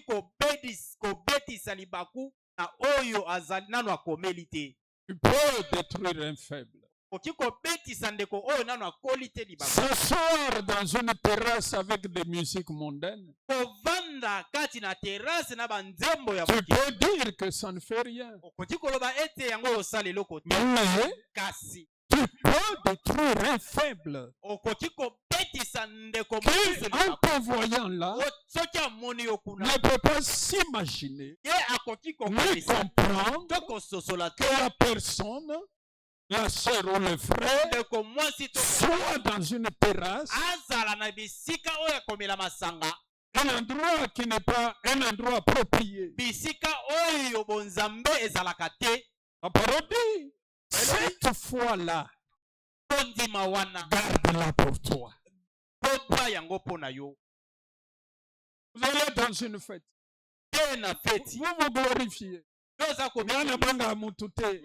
kobetisa libaku na oyo azali nano akomeli te. Tu peux détruire un faible. okoki kobetisa ndeko oyo nano akoli te libaku. S'asseoir dans une terrasse avec des musiques mondaines, kovanda kati na terase na banzembo ya tu boki. peux dire que ça ne fait rien. okoki koloba ete yango osala eloko te Mais kasi tu peux détruire un faible okoki kobetisa ndeko qui, mosusu en libaku. te voyant là, soki amoni yo kuna ne peut pas s'imaginer ye akoki ni kokomisa comprendre to kososola te que la personne, la sœur ou le frère, ndeko mwasi to soit dans une terrasse, azala na bisika oyo akomela masanga, un endroit qui n'est pas un endroit approprié. bisika oyo bonzambe ezalaka te. La parole dit, cette fois-là, tondima wana garde-la pour toi. tobwa yango mpo na yo. Vous allez dans une fête, te na feti vous vous glorifiez. yo oza Nana banga mutute.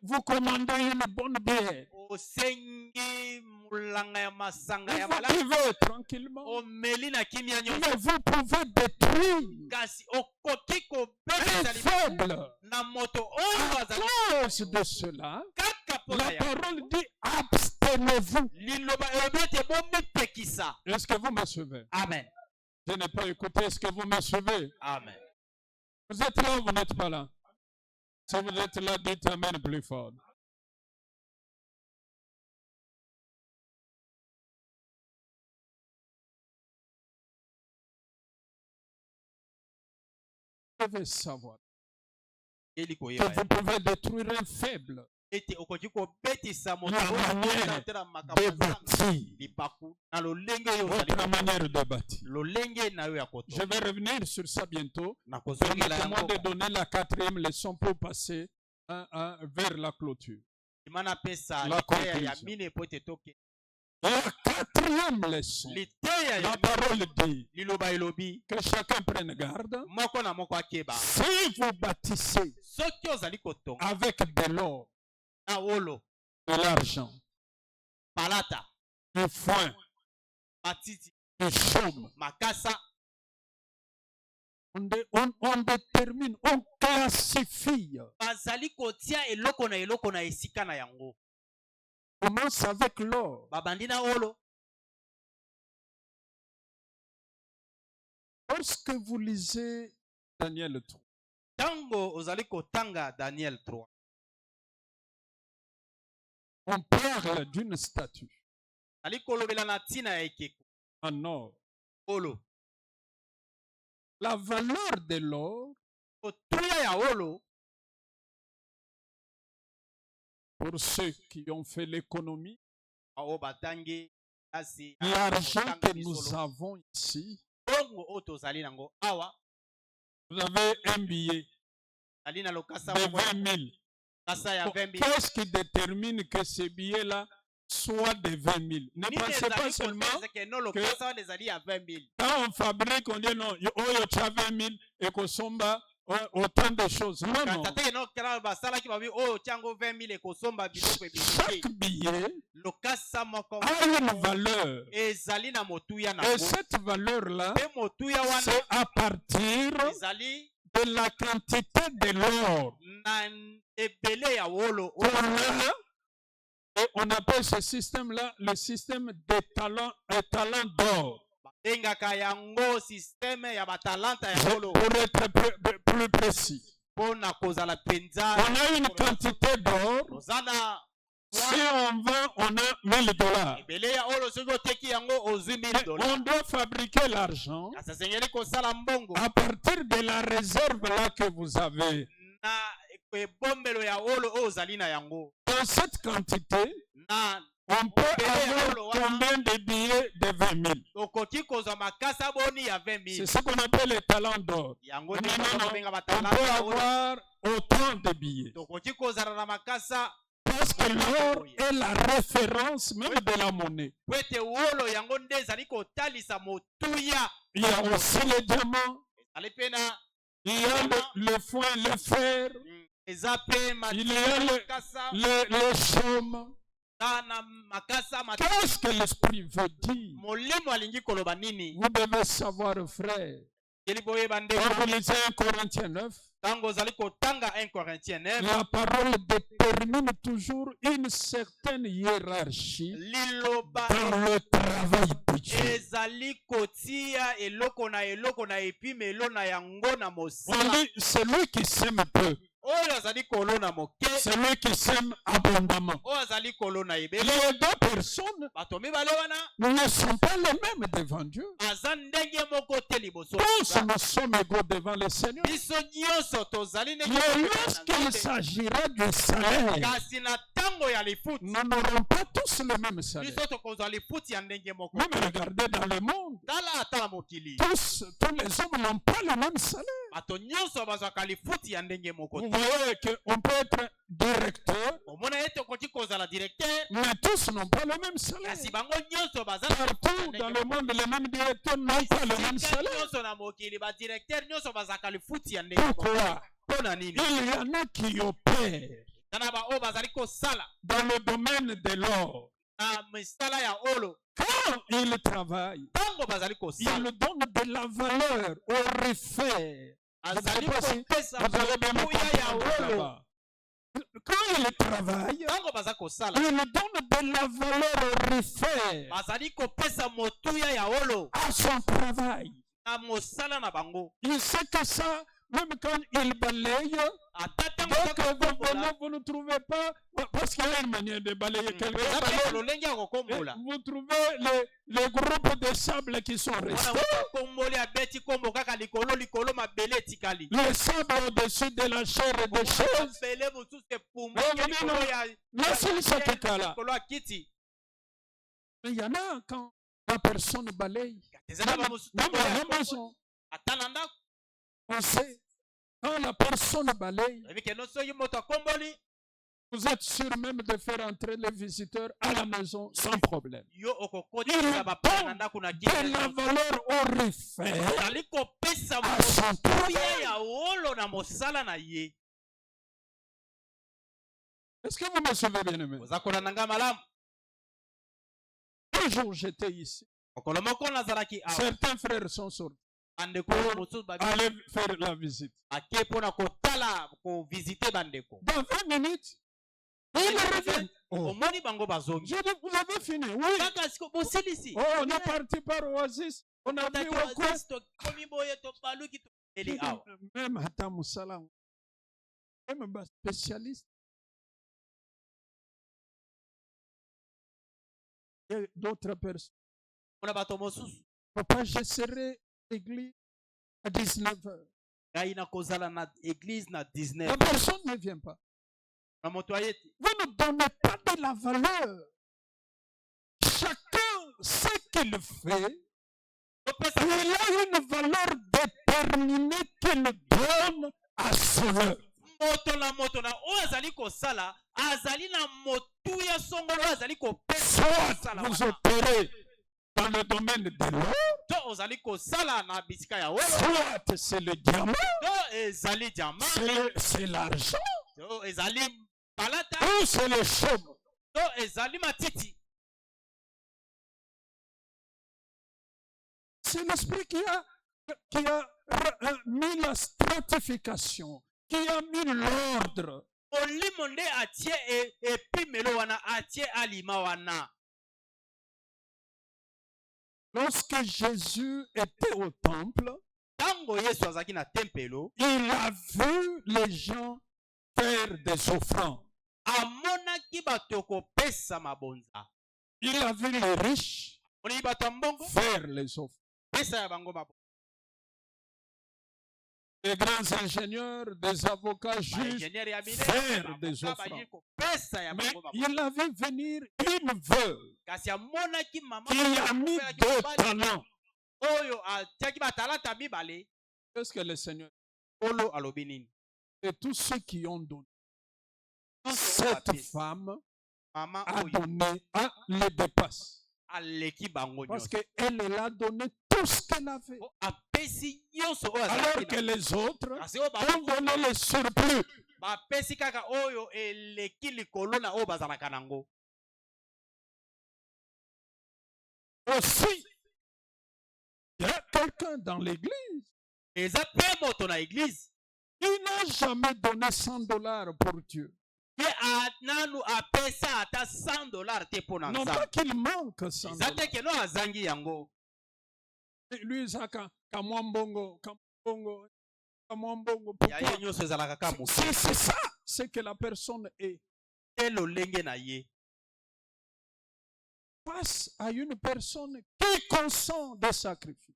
Vous commandez une bonne bière. osengi mulanga ya masanga Et ya vous malamu buvez tranquillement. omeli na kimia nyonso, Mais vous pouvez détruire kasi okoki un kobetisa libaku faible. na moto oyo À azali cause de cela, kaka mpo na la yango. parole dit abstenez-vous. liloba elobi ete bomipekisa. Est-ce que vous me suivez? Amen. Je n'ai pas écouté. Est-ce que vous me suivez? Amen. Vous êtes là ou vous n'êtes pas là? Si vous êtes là, dites Amen plus fort. Vous devez savoir eli que koyeba vous pouvez détruire un faible ete okoki kobetisa moto La oyo manière akotela makambo de ya Nzambe. bâtir libaku na lolenge oyo ozali votre manière de bâtir. lolenge na yo ya Je koto vais revenir sur ça bientôt. nakozongela Permettez-moi yango de donner la quatrième leçon pour passer vers la clôture. ima napesa La liteya ya conclusion. mine po ete toke La quatrième leçon, liteya ya la parole dit liloba elobi que chacun prenne garde. moko na moko akeba Si vous bâtissez soki ozali kotonga avec de l'or, na wolo de l'argent, palata du foin, matiti du chaume, makasa on détermine, on classifie. bazali kotia eloko na esika na yango. Commence avec l'or. babandi na wolo. Lorsque vous lisez Daniel 3, Tango ozali kotanga Daniel 3. on parle d'une statue Ali kolobela na tina ya ekeko. en or. Wolo. La valeur de l'or, Otuya ya wolo. pour ceux qui ont fait l'économie, Awo batangi asi. l'argent que nous avons ici, Bongo oto zali nango. Awa. vous avez un billet Ali na lokasa de 20 000. Kasa ya 20 000. Qu'est-ce qui détermine que ce billet-là soit de 20 000? Ne pensez pas seulement que quand on fabrique, on dit non, oh, tu as 20 000 et qu'on somba autant de choses. Non, non. Chaque billet a une valeur. Et cette valeur-là, c'est à partir de la quantité de l'or. Et on appelle ce système-là le système des talents d'or. Pour être plus précis. On a une quantité d'or Si on vend, on a 1000 dollars. ebele ya olo soki oteki yango ozwi Mais $1000. on doit fabriquer l'argent kasi asengeli kosala mbongo à partir de la réserve là que vous avez. na ebombelo ya olo oyo ozali na yango Dans cette quantité, na on peut Olo avoir wana. combien de billets de 20 000? okoki kozwa makasa boni ya C'est 20 000 ce qu'on appelle les talents d'or. yango Non, nde non, non. babenga On batalanta peut ya olo. avoir autant de billets. tokoki kozala na makasa Parce que l'or est la référence même de la monnaie. po ete olo yango nde ezali kotalisa motuya Il y a aussi les diamants, ezali mpe na il y a le foin, le fer, eza mpe il y a makasa le chaume. na makasa Qu'est-ce que l'esprit veut dire? molimo alingi koloba nini Vous devez savoir, frère. eli boyeba ndeko Quand vous lisez 1 Corinthiens 9, ntango ozali kotanga 1 Corinthiens 9 la parole détermine toujours une certaine hiérarchie liloba dans le travail de Dieu. ezali kotia eloko na epimelo na yango na On mosala dit, celui qui sème peu, oyo azali kolona moke celui qui sème abondamment. oyo azali kolona ebele Les deux personnes bato mibale wana ne sont pas les mêmes devant Dieu. aza ndenge moko te liboso Tous nous sommes égaux devant le Seigneur. biso nyonso tozali ndenge Mais moko na lorsqu'il Nzambe. s'agira du salaire, kasi na ntango ya lifuti nous n'aurons pas tous le même salaire. biso tokozwa lifuti ya ndenge moko Même regardez dans le monde, tala ata na mokili tous les hommes n'ont pas le même salaire. bato nyonso bazwaka lifuti ya ndenge moko Vous te voyez qu'on peut être directeur, omona ete okoki kozala directeur mais tous n'ont pas le même salaire. kasi bango nyonso baza na Partout dans le monde, les mêmes directeurs n'ont pas le même Esika salaire. nyonso na mokili badirecteur nyonso bazalaka lifuti ya ndenge moko Pourquoi? mpo na nini Il y en a qui opèrent tana baoyo bazali kosala dans le domaine de l'or. na misala ya olo Quand ils travaillent, ntango bazali ils kosala donnent de la valeur au refaire. azali Je ne sais pas si kopesa vous allez bien me motuya ya comprendre olo là-bas. Quand ils travaillent, ntango baza kosala ils donnent de la valeur au refaire bazali kopesa motuya ya olo à son travail. na mosala na bango Il sait que ça, même quand il balaye, ata ntango dès que vous akokombola venez, vous ne trouvez pas, parce qu'il y a une manière de balayer quelque eza part. pe lolenge ya kokombola Vous trouvez les groupes de sable qui sont wana restés. moto akomboli abeti kombo kaka likolo mabele etikali Le sable au-dessus de la chair et des choses. mabele mosusu epumuki Non, likolo non, ya Laissez ce cas-là. likolo ya kiti Mais il y en a quand la personne balaye. eza na bamosusu Même à la maison, ata na ndako on sait, quand la personne balaye, oyebi keno soki moto akomboli vous êtes sûr même de faire entrer les visiteurs à la maison sans problème. yo okokotisa bapaya na ndako na De la valeur au refaire ozali kopesa à son motuya travail. ya olo na mosala na ye Est-ce que vous me suivez bien aimé? oza kolanda na ngai malamu Un jour j'étais ici. mokolo moko nazalaki awa Certains frères sont sortis. bandeko mosusu Allez faire la visite. ake mpona kotala kovisite bandeko Dans 20 minutes, ils reviennent. Oh. omoni bango bazongi J'ai dit, vous avez fini? Oui. kaka siko bosilisi Oh, on est parti par Oasis. On a vu au coin. tokomi boye tobaluki tokeli awa Même Hata Moussala, même un spécialiste. Et d'autres personnes. mona bato mosusu Papa, je serai l'église à 19h. ngai nakozala na église na 19 La personne ne vient pas. na moto aye te Vous ne donnez pas de la valeur. Chacun sait qu'il fait. topesa Il a une valeur déterminée qu'il donne à cela. moto na oyo azali kosala azali na motuya songolo oyo azali kopesa Soit kosala vous wana. opérez dans le domaine de l'or, to ozali kosala na bisika ya welo soit c'est le diamant, to ezali diama c'est l'argent, to ezali palata ou c'est le chaume. to ezali matiti C'est l'esprit qui a mis la stratification, qui a mis l'ordre. molimo nde atie epimelo wana atie alima wana Lorsque Jésus était au temple, ntango yesu azalaki na tempelo il a vu les gens faire des offrandes. amonaki amonaki bato kopesa mabonza. Il a vu les riches Oni bato ya mbongo faire les offres. pesa ya bango mabonza. Des grands ingénieurs, des avocats, juges, Ingénieur ya minene faire des bakoka offrandes. bayi kopesa ya Mais bango mabonza. il a vu venir une veuve Kasi amonaki mama qui a mis kopelaki 2 mobali talents. oyo atiaki batalata mibale. Qu'est-ce que le Seigneur Olo alobi nini? et tous ceux qui ont donné, Nyonso oyo cette apesi, femme mama a oyo donné, les dépasse. aleki bango Parce nyonso. qu'elle a donné tout ce qu'elle avait. Po apesi nyonso oyo Alors azalaki que na. les autres Kasi oyo ont donné le surplus. bapesi kaka oyo eleki likolo na oyo bazalaka nango. Aussi, il y a quelqu'un dans l'église Eza mpe moto na eglize qui n'a jamais donné $100 pour Dieu. ye nanu apesa ata $100 te mpo na Non pas nzambe. qu'il manque Eza $100. te keno azangi yango. Lui, ça, kamwambongo. Ya ye Pourquoi? nyonso ezalaka ka moke C'est ça, c'est que la personne est te lolenge na ye. face à une personne qui consent des sacrifices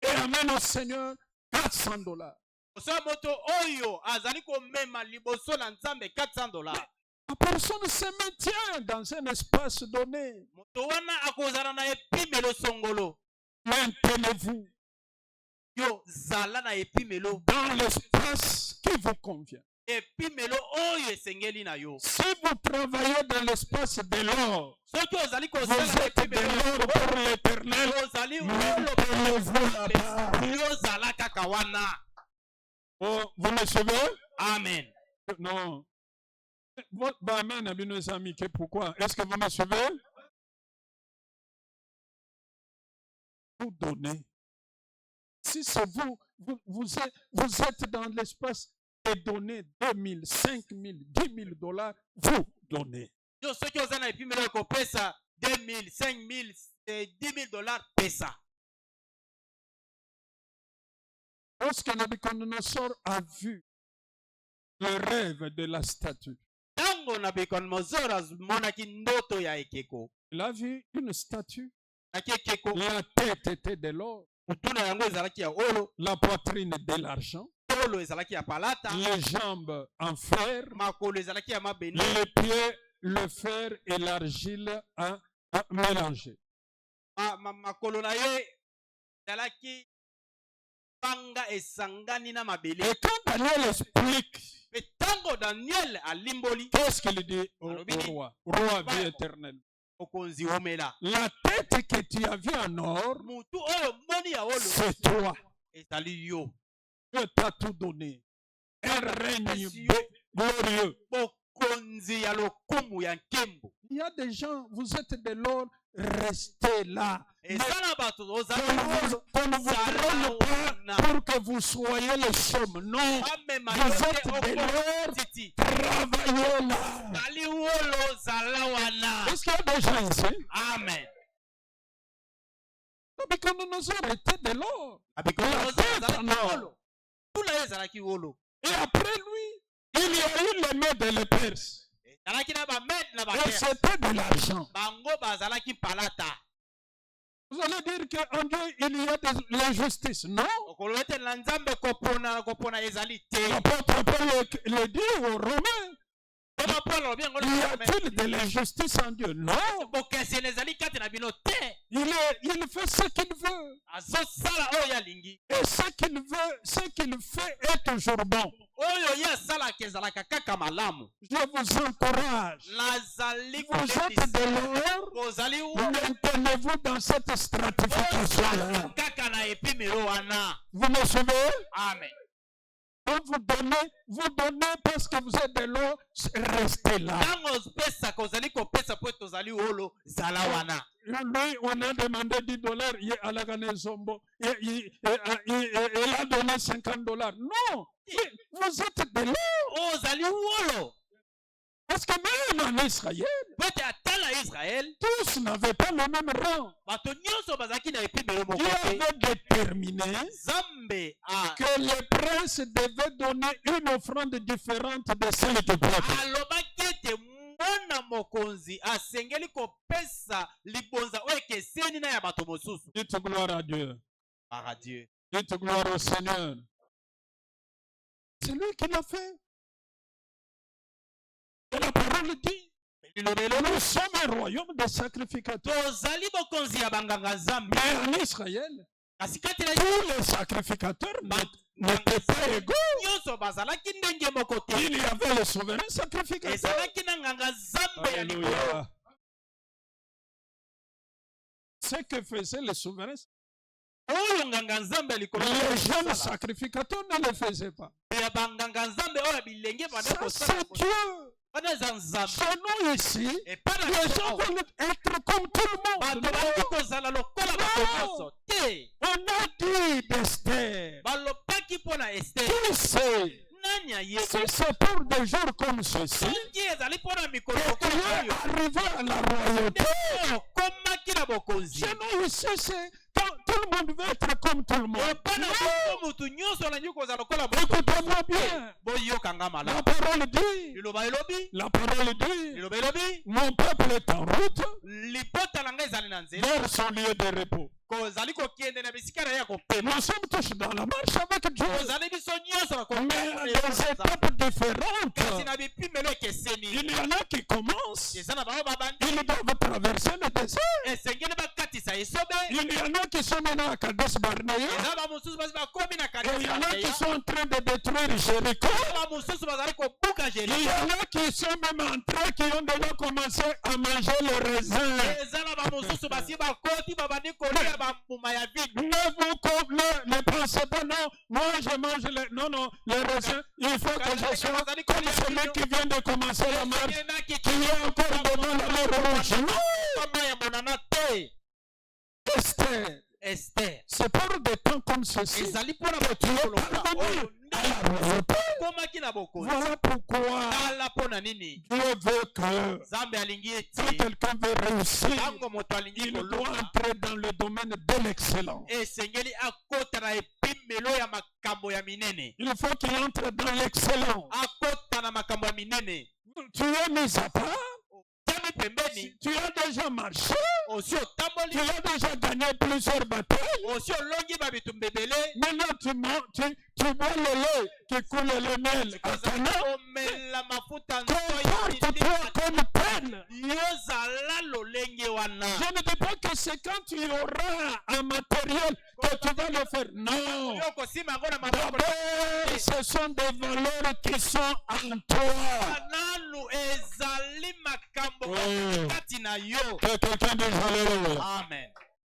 et amène au Seigneur $400. Osa moto oyo azali komema liboso na nzambe $400. La personne se maintient dans un espace donné. Moto wana akozala na epimelo songolo. Maintenez-vous Yo zala na epimelo. dans l'espace qui vous convient. Epimelo oyo esengeli na yo. Si vous travaillez dans l'espace de l'or, Soki ozali vous kosala na êtes de epimelo l'or pour l'éternel. ozali Maintenez-vous là-bas. yo zala kaka wana. Oh, vous me suivez? Amen. Non. Pourquoi? Est-ce que vous me suivez? Vous donnez. Si c'est vous êtes dans l'espace et donnez 2 000, 5 000, 10 000 $, vous donnez. Yo soki ozali na epimelo ya kopesa 2000, 5000, $10,000 pesa. Lorsque Nabucodonosor a vu le rêve de la statue, Tango Nabucodonosor amonaki ndoto ya ekeko. il a vu une statue. Naki ekeko. La tête était de l'or, Mutu na yango ezalaki ya olo. la poitrine de l'argent, Olo ezalaki ya palata. les jambes en fer, Makolo ezalaki ya mabende. les pieds, le fer et l'argile à mélanger. Makolo na ye ezalaki panga esangani na mabele. Et quand Daniel explique, Mais tango Daniel alimboli qu'est-ce qu'il dit au roi? Roi vie éternel. okonzi omela. La tête que tu as vue en or, Mutu oyo moni ya olo c'est toi. ezali yo. Dieu t'a tout donné. Un règne glorieux. Bokonzi ya lokumu ya nkembo. Il y a des gens, vous êtes de l'or, restez là. Ezala bato Qu'on ozali ne vous prenne pas pour que vous soyez les sommes. Non, amema vous yo êtes te de l'or, okotiti. travaillez là. Zali wolo zala wana. Est-ce qu'il y a des gens ici? Amen. Mais quand nous avons été de l'or, Nabucodonosor tête azalaki en or. wolo. Tula ye ezalaki wolo. Et après lui, il y a eu les mains de les Perses. Ezalaki na bamede na Et baperse. c'était de l'argent. Bango bazalaki palata. Vous allez dire qu'en Dieu, il y a de l'injustice. Non. Okolo ete na nzambe kopona ezali te. L'apôtre Paul le dit aux Romains. Koma Paul alobi yango Y na a-t-il de l'injustice en Dieu? Non. bokeseni ezali kati na bino te. Il fait ce qu'il veut. Azosala oyo alingi. Et ce qu'il fait est toujours bon. Oyo ye asalaka ezalaka kaka malamu. Je vous encourage. Nazali Vous êtes de l'or. kozali Maintenez-vous dans cette stratification-là. kaka na epimelo wana. Vous me suivez? Amen. Quand vous donnez parce que vous êtes de l'or, restez là. Tango opesa kozali kopesa po tozali wolo zala wana. Lui, on a demandé $10, il a donné $50. Non, vous êtes de l'or. Ozali wolo. Parce que même en Israël, pote atala Israël tous n'avaient pas le même rang. bato nyonso bazalaki na epimelo moko Dieu te. avait déterminé Nzambe que les princes devaient donner une offrande différente de celle du peuple. alobaki ete mwana mokonzi asengeli kopesa libonza oyo ekeseni na ya bato mosusu. Dites gloire à Dieu. Par Dieu. Dites gloire au Seigneur. C'est lui qui l'a fait. Et la parole dit, nous sommes un royaume de sacrificateurs. tozali bokonzi ya banganga nzambe. Mais en Israël, kasi kati na tous les sacrificateurs n'étaient pas égaux. nyonso bazalaki ndenge moko te. Il y avait le souverain sacrificateur. ezalaki na nganga nzambe ya likolo. Alléluia. Ce que faisait le souverain, oyo nganga nzambe ya likolo les jeunes sacrificateurs ne le faisaient pas. ya banganga nzambe oyo ya bilenge bana Ça, kosala c'est Dieu. wana eza nzambe. Chez nous ici, epai na les biso gens awa, veulent être comme tout le bato monde. balingi kozala lokola bato nyonso te. On a dit d'Esther. balobaki mpo na Ester. Qui sait? nani ayebi Si c'est pour des jours comme ceci, soki ezali mpo na mikolo tu lokola es oyo arrivé à la royauté. okomaki na bokonzi. Chez nous ici, c'est quand tout le monde veut être comme tout le monde. epai na biso mutu nyonso alingi kozala lokola moto. Écoutez-moi bien. boyokanga La malamu. parole dit, liloba elobi la parole dit, liloba elobi mon peuple est en route libota na ngai ezali na nzela vers son lieu de repos. kozali kokende na bisika na ye ya Et kopema. nous sommes tous dans la marche avec Dieu. kozali biso nyonso na Mais kopema à des étapes différentes. kasi na bipimelo ekeseni. Il y en a qui commencent. eza na bango babandi Ils doivent traverser le désert. esengeli bakatisa esobe. Il y en a qui sont maintenant à Kadesh Barnea. eza bamosusu basi bakomi na Et il y en a qui kanisa. sont en train de détruire Jéricho. bamosusu bazali kobuka Il y Jericho. en a qui sont même entrés, qui ont déjà commencé à manger le raisin. eza na bamosusu basi bakoti babandi kolia bambuma ya vide. Ne pensez pas, non, moi je mange les... Non, non, les raisins, il faut que je sois comme celui qui vient de commencer la marche, qui est encore devant la mer rouge. Non, kama ya monana te. Esther, Ester c'est pour des temps comme ceci ezali mpona que tu es bakolo parvenu à la royauté. komaki na bokonzi. Voilà pourquoi tala mpona nini Dieu veut que nzambe alingi quand ete quelqu'un veut réussir, ntango moto alingi il doit koloba entrer dans le domaine de l'excellence. esengeli akota na epimelo ya makambo ya minene. Il faut qu'il entre dans l'excellence. akota na makambo ya minene. Tu es mis à part, tami pembeni tu as déjà marché, osi otamboli tu as déjà gagné plusieurs batailles. osi olongi babitumba ebele. Maintenant, tu bois le lait qui coule le miel à Cana. komela mafuta Comporte-toi comme tel. yozala lolenge wana. Je ne dis pas que c'est quand tu auras un matériel que tu vas le faire. Non. yokosima yango na maboko D'abord, ce sont des valeurs qui sont en toi. nanu ezali makambo Oh. kati na yo. Que quelqu'un dise Alléluia. amen.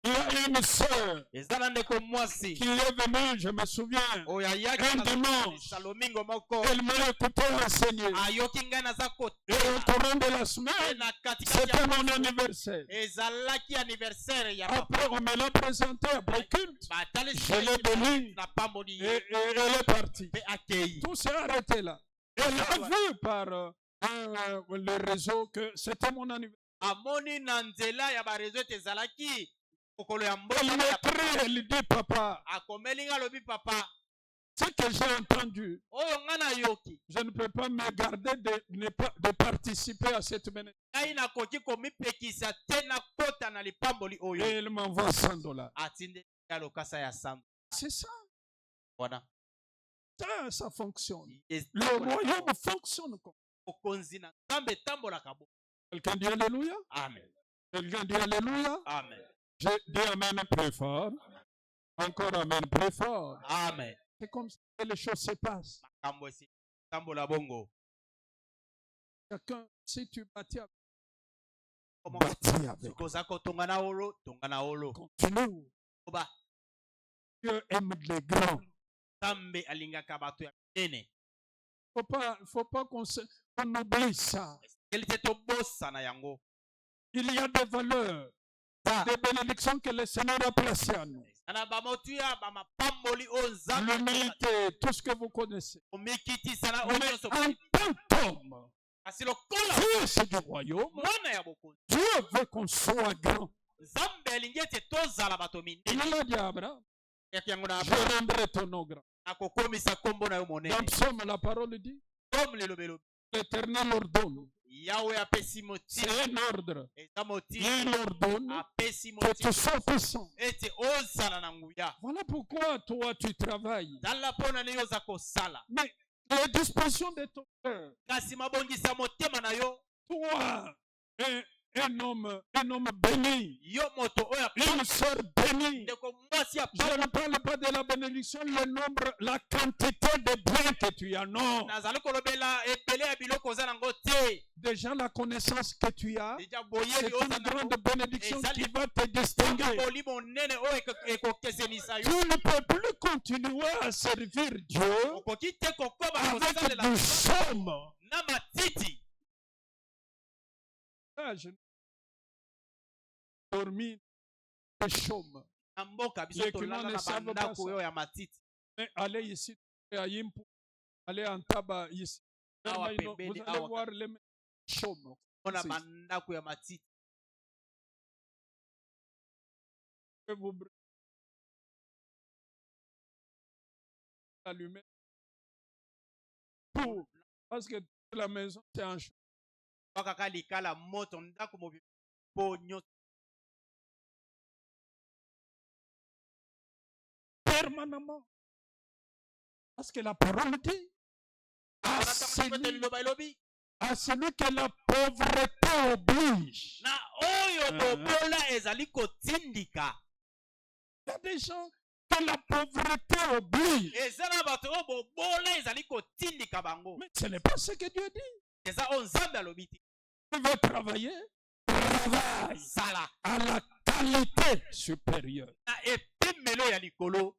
Il y a une sœur eza na ndeko mwasi qui est venue, je me souviens, oyo un ayaki dimanche. salomingo moko Elle m'a écouté enseigner. ayoki ngai naza Et au kotela courant de la semaine, na katikati c'était ya mon anniversaire. ezalaki anniversaire ya Après, on me l'a présenté après culte. batalisi Je l'ai béni na pamboli et elle est partie. mpe akei. Tout s'est arrêté là. Elle a vu par le réseau que c'était mon anniversaire. amoni na nzela ya barezo ete ezalaki mokolo ya Elle mboka m'écrit, elle dit, papa, akomeli nga alobi papa ce que j'ai entendu, oyo nga nayoki je ne peux pas me garder de participer à cette bénédiction. ngai nakoki komipekisa te nakota na lipamboli Et oyo. elle m'envoie $100. atindeli ya lokasa ya sango C'est ça. wana Ça fonctionne. Le royaume fonctionne comme okonzi na nzambe etambolaka bo. quelqu'un dit Alléluia. amen Quelqu'un dit Alléluia. amen Je dis Amen très fort. Encore Amen très fort. amen. C'est comme ça que les choses se passent. makambo esi tambola bongo. Chacun, si tu bâtis avec, Comment- bâtis avec. soki oza kotonga na olo tonga na olo. Continue. oba Dieu aime les grands. nzambe alingaka bato ya minene. Faut pas qu'on oublie ça. esengeli te tobosana yango. Il y a des valeurs, des bénédictions que le Seigneur a placées en nous. na bamotuya bamapamboli oyo nzambe L'humilité, tout ce que vous connaissez. omikitisa na Mais oyo nyonso en tant qu'homme, kasi lokola fils du royaume, mwana ya bokonzi Dieu veut qu'on soit grand. nzambe alingi ete tozala bato Il minene a dit à Abraham, yaki yango na je rendrai ton nom grand. nakokomisa kombo na yo Dans monene Psaume, la parole dit, comme lelobelobi l'Éternel ordonne. yawe apesi C'est motima un ordre. eza motima Il ordonne apesi que tu motima sois puissant. ete ozala na nguya Voilà pourquoi toi tu travailles. zala mpona nini oza kosala Mais les dispositions de ton cœur, kasi mabongisa motema na yo toi, un homme béni, yo moto oyo une sœur bénie. ndeko mwasi ya Je ne parle pas de la bénédiction, le nombre, la quantité de biens que tu as. Non. nazali kolobela ebele ya biloko oza nango te Déjà la connaissance que tu as, deja c'est boyebi oza une grande nango bénédiction qui va te distinguer. boli monene oyo ekokesenisa Tu yo ne peux plus continuer à servir Dieu okoki te kokoba avec kosalela du chôme. na matiti Ah, je dormi de chôme. na mboka biso Les clients tolala ne na savent pas bandako ça. oyo ya matiti Mais allez ici, à Yimpu, allez en Taba ici. Awa Vous pembeni, allez awa voir les chômes. mpona Si. bandako ya matiti Que vous allumez. Pour. Parce que toute la maison, c'est en chôme. mpo kaka likala moto ndako mobimba mpo nyonso Permanemment. Parce que la parole dit à liloba elobi celui que la pauvreté oblige. na oyo bobola ezali kotindika Il y a des gens que la pauvreté oblige. eza na bato oyo bobola ezali kotindika bango Mais ce n'est pas ce que Dieu dit. eza oyo nzambe alobi te Tu veux travailler? Travaille sala à la qualité supérieure. na epimelo ya likolo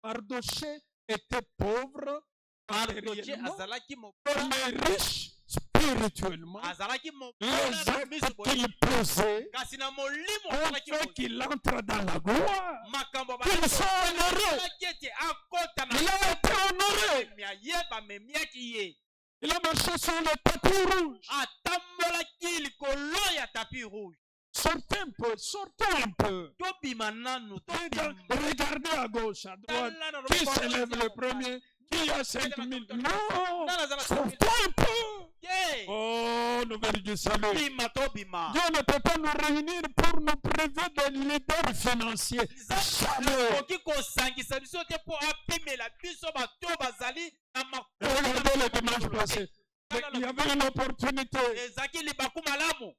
Mardoché était pauvre mardoche matériellement, azalaki mobola mais riche spirituellement. azalaki Les mobola na miso actes boye qu'il posait kasi na molimo ont azalaki fait qu'il entre dans la gloire. makambo Qu'il soit honoré. bazalaki ete akota Il a été honoré. na ye bamemiaki ye Il a marché sur le tapis rouge. atambolaki likolo ya tapi rouge Sortez un peu, sortez un peu. tobima nanu tobima Regardez à gauche, à droite. Qui s'élève le premier? Qui a 5000? Non! Sortez un peu. Oh, nouvelle du salut. bima tobima Dieu ne peut pas nous réunir pour nous priver de leaders financiers. Jamais. okoki kosangisa biso te mpo apimela biso bato bazali na Regardez le dimanche passé. Il y avait une opportunité. ezalaki libaku malamu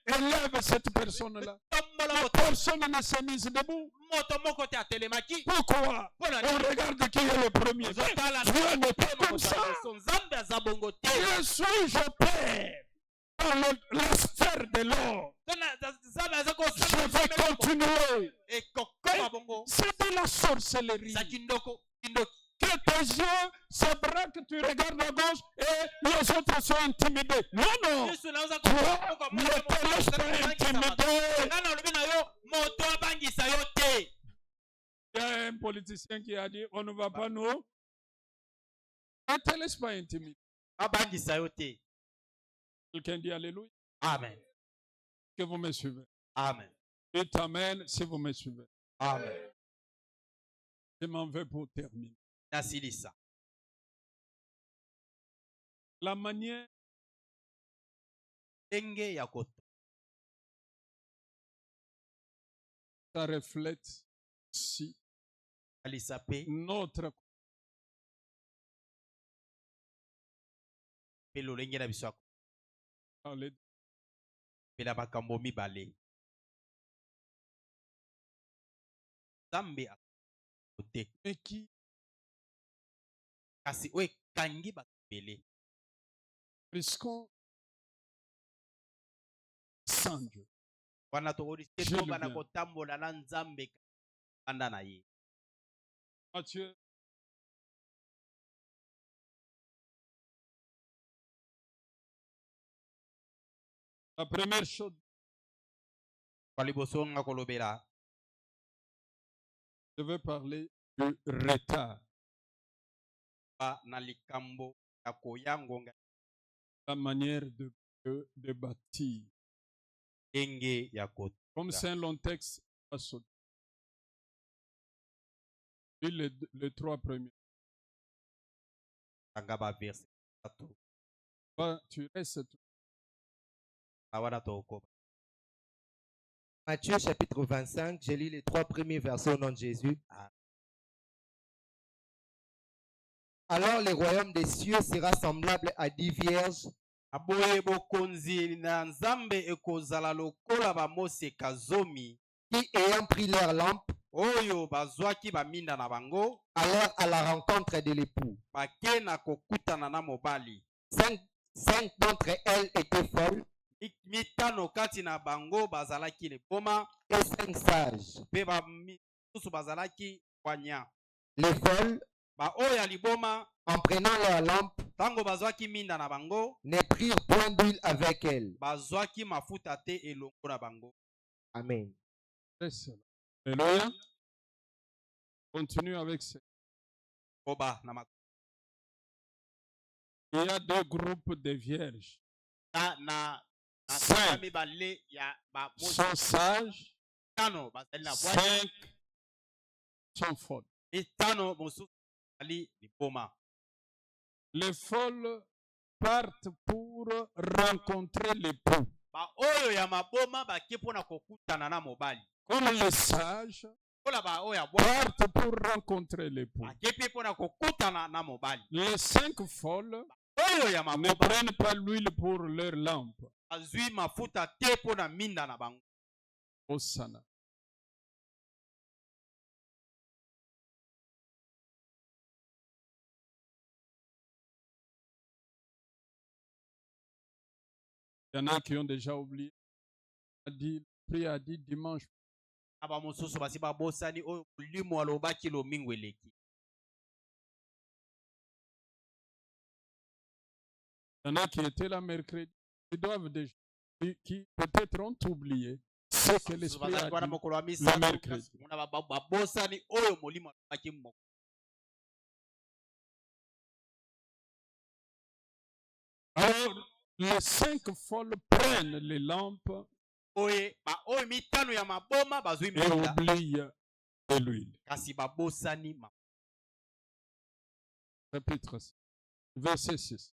Élève cette personne-là. tombola La moto personne ne s'est mise debout. moto moko te atelemaki Pourquoi? mpona On regarde qui est le premier. ozotala Dieu n'est pas comme ça. nzambe aza bongo te Je suis, je paie dans la sphère de l'or. nzambe aza Je vais continuer. ekokoma bongo C'est de la sorcellerie. eza kindoko kindoki Que tes yeux se braquent, tu regardes à gauche et les autres sont intimidés. Non, non. yesu naoza Toi, ne te laisse pas intimider. nga na olobi na yo moto abangisa yo te Il y a un politicien qui a dit, on ne va pas nous. Ne te laisse pas intimider. abangisa yo te Quelqu'un dit Alléluia. amen Que vous me suivez. amen Dites Amen si vous me suivez. amen Je m'en vais pour terminer. nasilisa La manière ndenge ya koto ça reflète si alisa mpe notre mpe lolenge na biso ya parler kopela makambo mibale nzambe akote mais qui kasi oyo ekangi bato ebele risquons sans Dieu. wana tokodisi te Je le tobana viens. kotambola na nzambe kanda na ye Matthieu la première chose, kwa liboso nga kolobela je veux parler du retard. na likambo ya koya ngonga la manière de bâtir. ndenge ya ko Comme c'est un long texte, on va sauter. Lis les 3 premiers. tanga ba verset 3 Tu restes. awana toko. Matthieu chapitre 25, j'ai lu les 3 premiers versets au nom de Jésus. Alors le royaume des cieux sera semblable à 10 vierges Aboye bokonzi na nzambe ekozala lokola bamoseka zomi qui, ayant pris leur lampe, oyo bazwaki baminda na bango allèrent à la rencontre de l'époux. bake na kokutana na mobali. 5 d'entre elles étaient folles Mitano kati na bango bazalaki liboma et 5 sages. mpe bamisusu bazalaki kwanya. Les folles, Baoyo ya liboma en prenant leur lampe, tango bazwaki minda na bango ne prirent point d'huile avec elles. bazwaki mafuta te elongo na bango. Amen. Alléluia. Continue avec ça. Koba na Il y a 2 groupes de vierges. na 5 mibale ya sont sages, tano bazali na bwanya 5 sont folles. mitano mosusu ali liboma. Les folles partent pour rencontrer l'époux. Baoyo ya maboma bake mpona kokutana na mobali. Comme les sages Kola baoyo ya bwanya partent pour rencontrer l'époux. bake mpe mpona kokutana na mobali. Les 5 folles Oyo ya ne maboma prennent pas l'huile pour leur lampe. azwi mafuta te mpona minda na bango. Osana. Il y en a qui ont déjà oublié. Prié a dit dimanche. Aba mosusu basi babosani oyo molimo alobaki lomingo eleki. Il y en a qui étaient là mercredi. Ils doivent déjà, qui peut-être ont oublié ce que l'Esprit a Bazali dit mokolo wa le misato mercredi. mona babosani oyo molimo alobaki moko. Alors, les 5 folles prennent les lampes Oye oyo mitano ya maboma bazwi et minda oublient de l'huile. kasi babosani Chapitre 6, verset 6.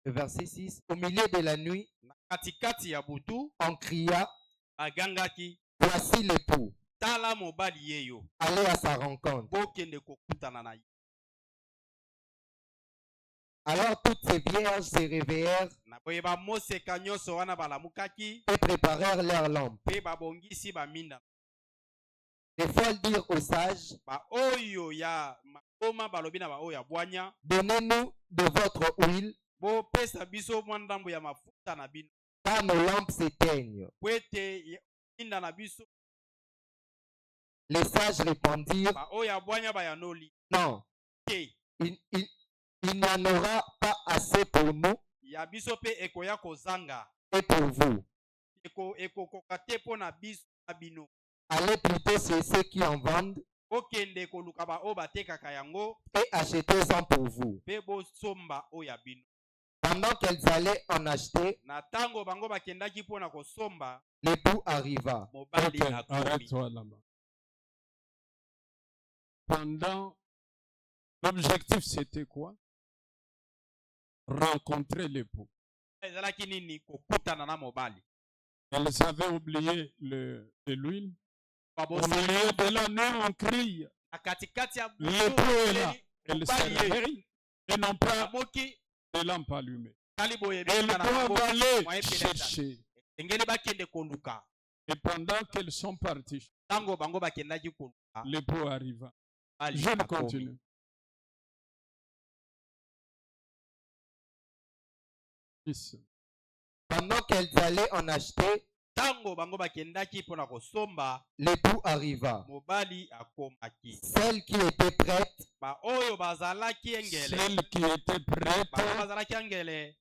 Verset 6. Au milieu de la nuit, katikati ya butu on cria, bagangaki voici l'époux. tala mobali yeyo Allez à sa rencontre. bokende kokutana na ye. Alors toutes ces vierges se réveillèrent Na boye bamoseka nyonso wana balamukaki et préparèrent leurs lampes. mpe babongisi baminda. Les folles dirent aux sages, Baoyo ya maboma balobi na baoyo ya bwanya donnez-nous de votre huile, bopesa biso mwa ndambo ya mafuta na bino car nos lampes s'éteignent. po ete minda na biso. Les sages répondirent, Baoyo ya bwanya bayanoli non, te il n'y en aura pas assez pour nous ya biso mpe ekoya kozanga et pour vous. ekokoka te mpo na biso na bino. Allez plutôt chez ceux qui en vendent Bokende koluka baoyo batekaka yango et achetez-en pour vous. mpe bosomba oyo ya bino. Pendant qu'elles allaient en acheter, Na tango bango bakendaki mpo na kosomba, l'époux arriva. mobali Ok, akomi. arrête-toi là-bas. Pendant, l'objectif c'était quoi? Rencontrer l'époux. Ezalaki nini kokutana na mobali. Elles avaient oublié de l'huile. Au Babosani milieu de la nuit, on crie. na katikati ya L'époux est là. Elles se mobali ye réveillent et n'ont pas amoki de lampe allumée. tali boye Elles minda na bango doivent aller moye peleta. chercher. Engeli bakende koluka. Et pendant qu'elles sont parties, Tango bango bakendaki koluka, l'époux arriva. mobali Je le akomi. continue. Pendant qu'elles allaient en acheter, Tango bango bakendaki mpo na kosomba, l'époux arriva. mobali akomaki. Celles qui étaient prêtes Baoyo bazalaki engele, Celles qui étaient prêtes bango bazalaki engele,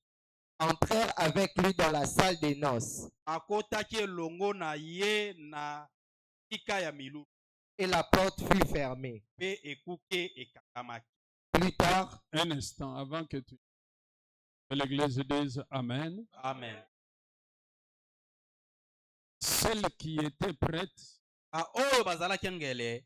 entrèrent avec lui dans la salle des noces, akotaki elongo na ye na tika ya milu et la porte fut fermée. mpe ekuke ekakamaki. Plus tard, un instant avant que l'Église dise Amen. Amen. Celle qui était prête, Oyo bazalaki ngele.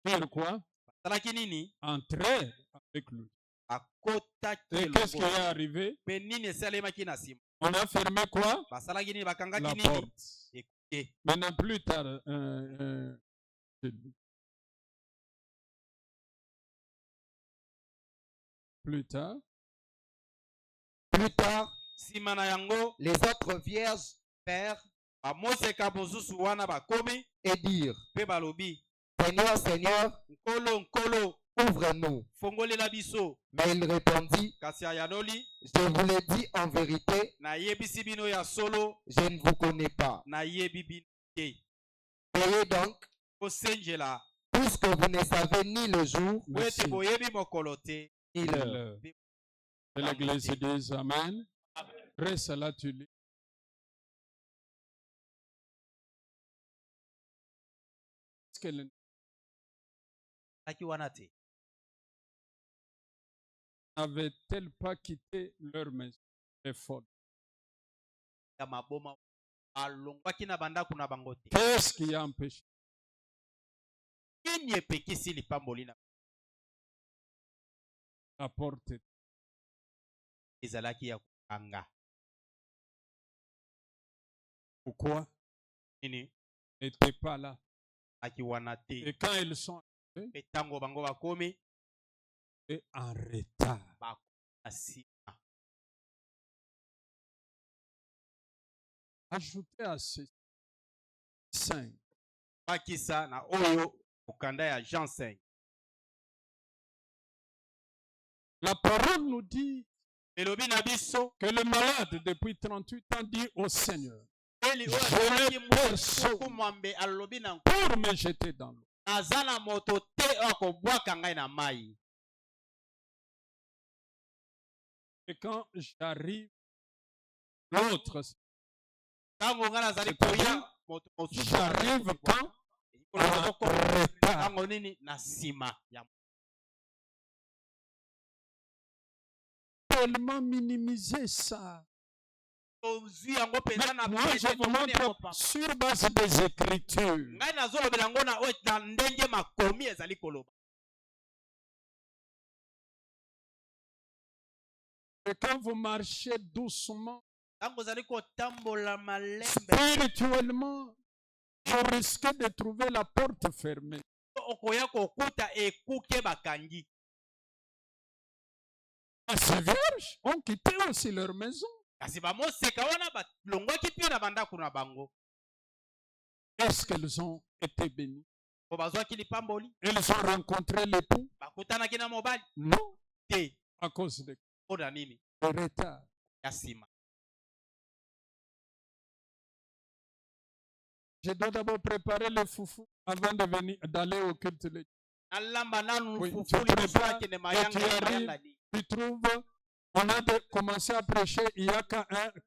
faire quoi? Bazalaki nini? Entrer avec lui. Akotaki Et qu'est-ce qui elongo. est arrivé? Pe nini esalemaki na nsima? On a fermé quoi? Basalaki nini? Bakangaki La nini? porte. Écoutez. Maintenant, plus tard, plus tard, Nsima na yango les autres vierges pèrent bamoseka bosusu wana bakomi et dirent, mpe balobi Seigneur, Seigneur, nkolo nkolo ouvre-nous. fongolela biso. Mais il répondit, Kasi ayanoli je vous l'ai dit en vérité, nayebisi bino ya solo je ne vous connais pas. nayebi bino te. Voyez donc, Kosenjela puisque vous ne savez ni le jour, po ete boyebi mokolo te ni l'heure. Que l'Église dise Amen. Reste là, tu lis. Est-ce qu'elle aki wana te n'avait-elle pas quitté leur maison? Les folles. ya maboma alongwaki na bandako na bango te. Qu'est-ce qui a empêché? Nini epekisi lipamboli na La porte. ezalaki ya kokanga? Pourquoi? Nini N'était pas là. aki wana te. Et quand ils sont Mpe ntango bango bakomi et en retard. bakoma na nsima. Ajoutez à ces 5. Bakisa na oyo okanda ya Jean 5. La parole nous dit Elobi na biso que le malade depuis 38 ans dit au Seigneur, eli oyo Je azalaki n'ai personne. mosuku mwambe alobi na pour me jeter dans l'eau. naza na moto te oyo akobwaka ngai na mai. Et quand j'arrive, l'autre, Ntango ngai nazali C'est-à-dire, koya moto mosusu j'arrive quand? En retard. ntango nini na nsima ya Tellement minimiser ça. tozwi yango mpenza na Moi, je pete, vous tomoni yango montre pamba. sur base des Écritures. Ngai nazolobela yango na ndenge makomi ezali koloba. Et quand vous marchez doucement, Ntango ozali kotambola malembe spirituellement, vous risquez de trouver la porte fermée. okoya kokuta ekuke bakangi. Ces vierges ont quitté aussi leur maison. Kasi bamoseka wana balongwaki mpe na bandako na bango. Est-ce qu'elles ont été bénies? Po bazwaki lipamboli Elles ont rencontré l'époux? bakutanaki na mobali Non, te. à cause de Mpo na nini? retard. Ya nsima. Je dois d'abord préparer le foufou avant de venir d'aller au culte. Nalamba nanu Oui, fufu tu liboso prépares, akende tu mayanga arrives. mayanga ni. Tu trouves, on a commencé à prêcher il y a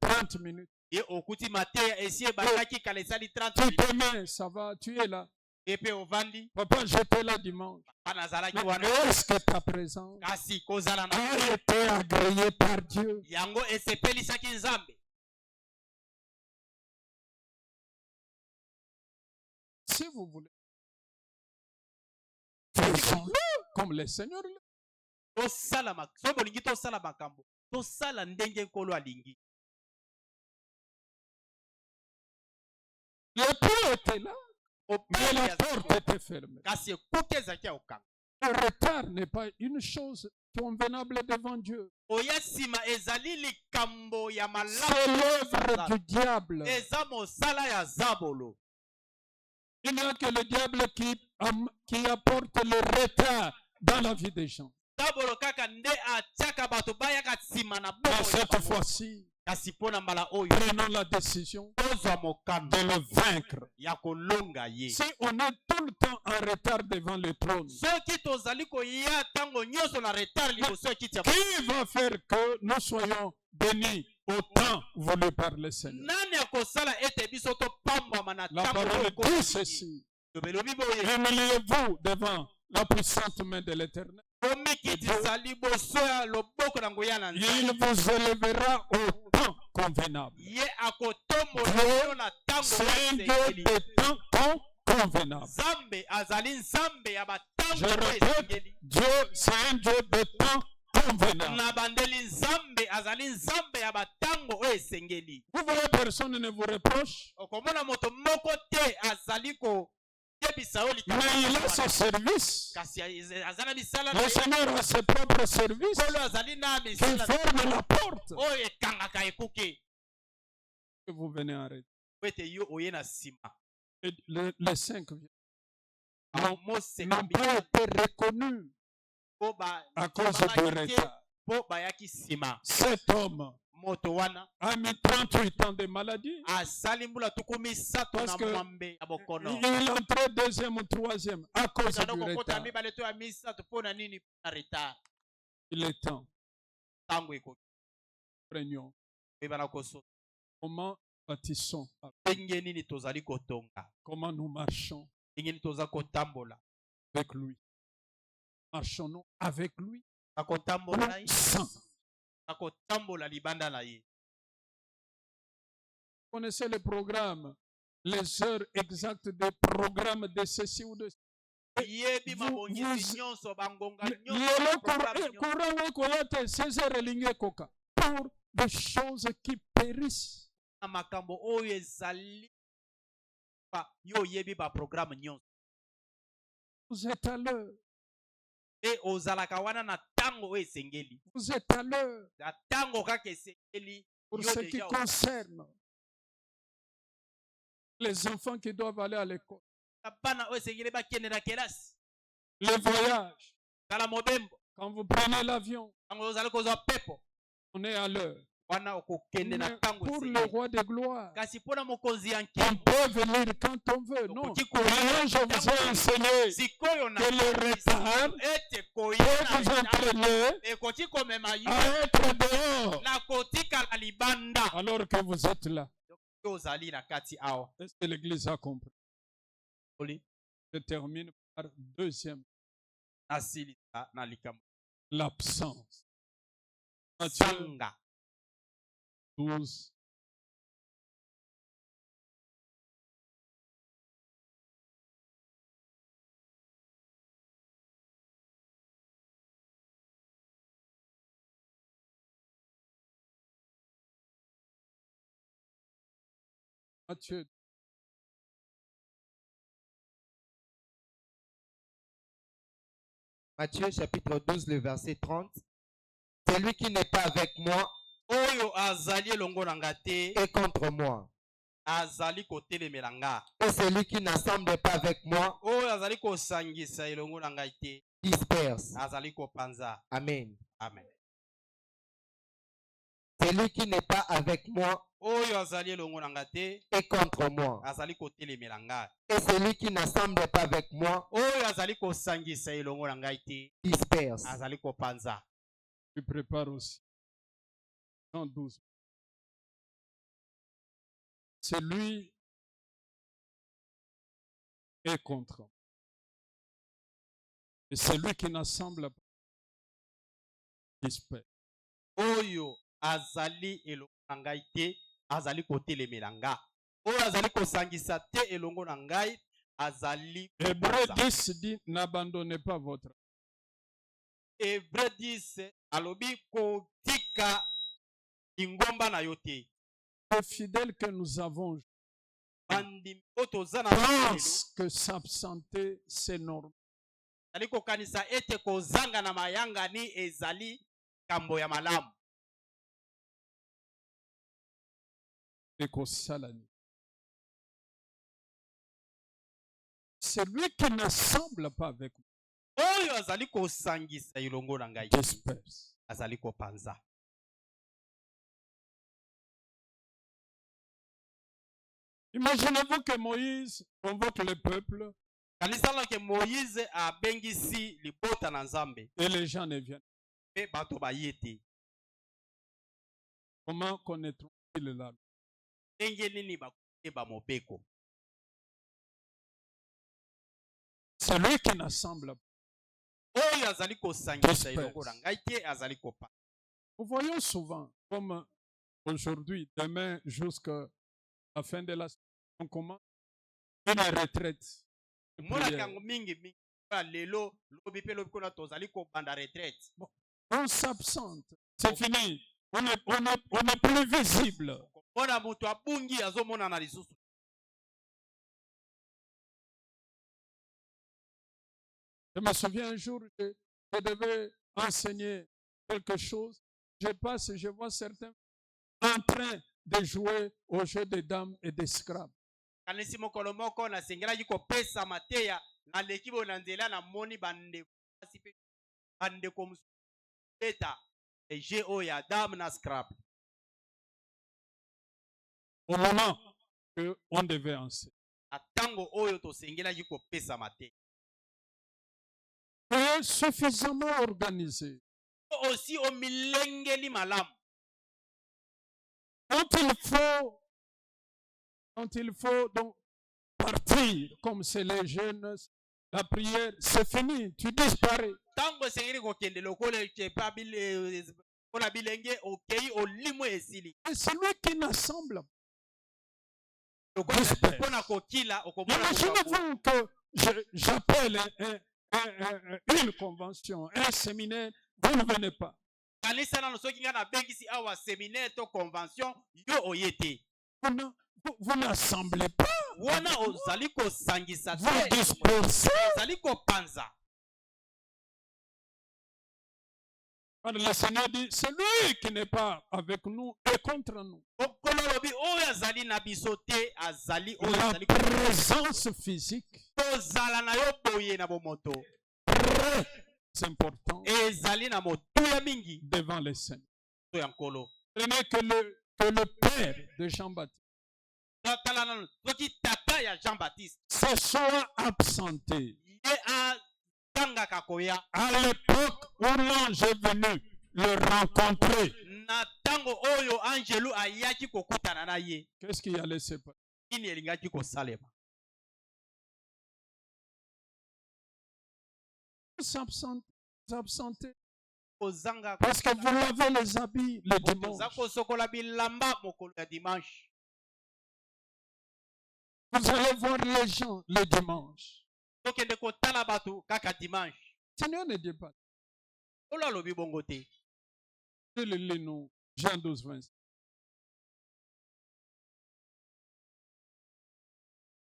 30 minutes. Ye okuti mateya esi ebandaki kala esali 30 Tu minutes. te mets, ça va, tu es là. Ye mpe ovandi Papa, j'étais là dimanche. mpa nazalaki Mais wana. est-ce que ta présence Kasi kozala na a été agréée par Dieu? yango esepelisaki Nzambe. Si vous voulez, faisons-le comme le Seigneur l'a. So bolingi tosala makambo tosala ndenge nkolo alingi. Le pont était là, mais Mobali la porte était fermée. kasi ekuke ezalaki ya kokanga. Le retard n'est pas une chose convenable devant Dieu. Oya nsima ezali likambo ya C'est malamu. l'œuvre du diable. Eza mosala ya zabolo. Il n'y a que le diable qui apporte le retard dans la vie des gens. Zabolo kaka nde atiaka bato bayaka nsima na Mais bongo. cette fois-ci, Kasi mpo na mbala oyo prenons la décision tozwa mokano de le vaincre. ya kolonga ye. Si on est tout le temps en retard devant le trône, Soki tozali koya ntango nyonso na retard liboso ya kiti ya qui va faire que nous soyons bénis au temps voulu par le Seigneur? nani akosala ete biso topambwama na La ntango parole oyo dit ceci. tobelobi boye Humiliez-vous devant la puissante main de l'Éternel. komikitisa liboso ya loboko na nguya na Il Nzambe. vous élèvera au temps convenable. Ye akotombola yo na tango C'est un Dieu esengeli. de temps convenable. Nzambe azali Nzambe ya Je batango répète, esengeli. Dieu, c'est un Dieu de temps convenable. Na bandeli Nzambe azali Nzambe ya batango esengeli. Vous voyez, personne ne vous reproche, Okomona moto moko te azali ko yebisa yo likambo. mais il a son service. Kasi azala misala Le Seigneur a ses propres services Kolo azali na qui misala ferment la porte. oyo ekangaka ekuke. Que vous venez arrêter. Wete yo oye na sima. Et les 5 Mose n'ont pas été reconnus à cause du retard. po bayaki sima. Cet homme Moto wana a mis 38 ans de maladie. asali mbula tukumi sato Parce na que mwambe ya bokono. il entrait deuxième ou troisième à cause du Kokota retard. mibale to ya misato po na nini na retard. Il est temps. Tango eko Prenons. ebana koso. Comment bâtissons? Ndenge nini tozali kotonga. Comment nous marchons Ndenge nini toza kotambola. avec lui? Marchons-nous avec lui? Akotambola na ye. Sans. Akotambola libanda na ye. Vous connaissez le programme, les heures exactes des programmes de ceci ou de cela. Yebi mabongisi nyonso bangonga nyonso. Lelo programme nyonso. courant koyote 16 heures lingue koka pour des choses qui périssent. Na makambo oyo ezali pa yo yebi ba programme nyonso. Vous êtes à l'heure. E ozalaka wana na tango oyo esengeli. Vous êtes à l'heure Na tango kaka esengeli. pour yo ce qui deja concerne les enfants qui doivent aller à l'école, bana oyo esengeli bakende na kelasi. les voyages. Kala mobembo. Quand vous prenez l'avion, Tango ozali kozwa pepo. on est à l'heure. Wana okokende na Mais tango pour le esengeli. roi de gloire, Kasi mpona mokonzi ya on nkembo. peut venir quand on veut. Non. Okoki Maintenant, je vous ai enseigné sikoyo na que le retard ete peut vous koyena entraîner ekoki komema yo à être dehors na kotikala libanda. alors que vous êtes là. Yo ozali na kati awa. Est-ce que l'Église a compris? Oli Je termine par deuxième, nasilisa na likambo. l'absence. Matthieu Sanga. 12. Matthieu. Matthieu chapitre 12, le verset 30. Celui qui n'est pas avec moi Oyo azali elongo na nga te est contre moi. azali kotelemela nga. Et celui qui n'assemble pas avec moi Oyo azali kosangisa elongo na ngai te disperse. azali kopanza. Amen. Amen. Celui qui n'est pas avec moi Oyo azali elongo na nga te est contre moi. azali kotelemela nga. Et celui qui n'assemble pas avec moi Oyo azali kosangisa elongo na ngai te disperse. azali kopanza. Tu prépares aussi. Jean 12. Celui est contre. Et celui qui n'assemble pas disperse. Oyo azali elongo na ngai te azali kotelemela nga. Oyo azali kosangisa te elongo na ngai azali Hébreu kopanza. 10 dit n'abandonnez pas votre. Hébreu 10 alobi kotika ingomba na yo te. Les fidèles que nous avons Bandimi oyo toza na lelo pensent que s'absenter, c'est normal. ezali kokanisa ete kozanga na mayangani ezali kambo ya malamu. Et qu'au salani. Celui qui n'assemble pas avec moi Oyo azali kosangisa elongo na ngai te disperse. azali kopanza. Imaginez-vous que Moïse convoque le peuple Kanisa lake Moïse abengisi libota na Nzambe et les gens ne viennent. pe bato baye te. Comment connaîtront-ils la loi? Ndenge nini bakoyeba mobeko? Celui qui n'assemble pas Oyo oyo azali kosangisa elongo na ngai te azali kopa. Nous voyons souvent, comme aujourd'hui, demain, jusqu'à la fin de la semaine, on commence une retraite. Mona kango mingi mingi lelo lobi pe lobi kona tozali ko banda retraite. On s'absente, c'est fini. On est plus visible. Mona mutu abungi azomona na lisusu. Je me souviens un jour, je devais enseigner quelque chose. Je passe et je vois certains en train de jouer au jeu des dames et des scrabble. Kanisi mokolo moko na sengela yiko pesa mateya na lekibo na nzela na moni bande asipe bande comme beta et jeu ya dame na scrabble. Au moment que on devait enseigner. Atango oyo to sengela yiko pesa mateya. Et suffisamment organisé. Aussi au milengeli malam. Quand il faut donc partir, comme c'est les jeunes, la prière, c'est fini, tu disparais. Tango sengeli ko kende lokole chepa bile kona bilenge okei olimo esili. Et celui qui n'assemble imaginez-vous que j'appelle une convention, un séminaire, vous ne venez pas. Vous n'assemblez pas. Vous dispersez. Le Seigneur dit, celui qui n'est pas avec nous est contre nous. La présence physique très important devant les saints. Prenez que le père de Jean-Baptiste se soit absenté. À l'époque où l'ange est venu le rencontrer, qu'est-ce qui allait se passer? S'absenter. Parce que vous lavez les habits le dimanche. Vous allez voir les gens le dimanche. Seigneur ne dit pas. Lis-nous Jean 12, 26.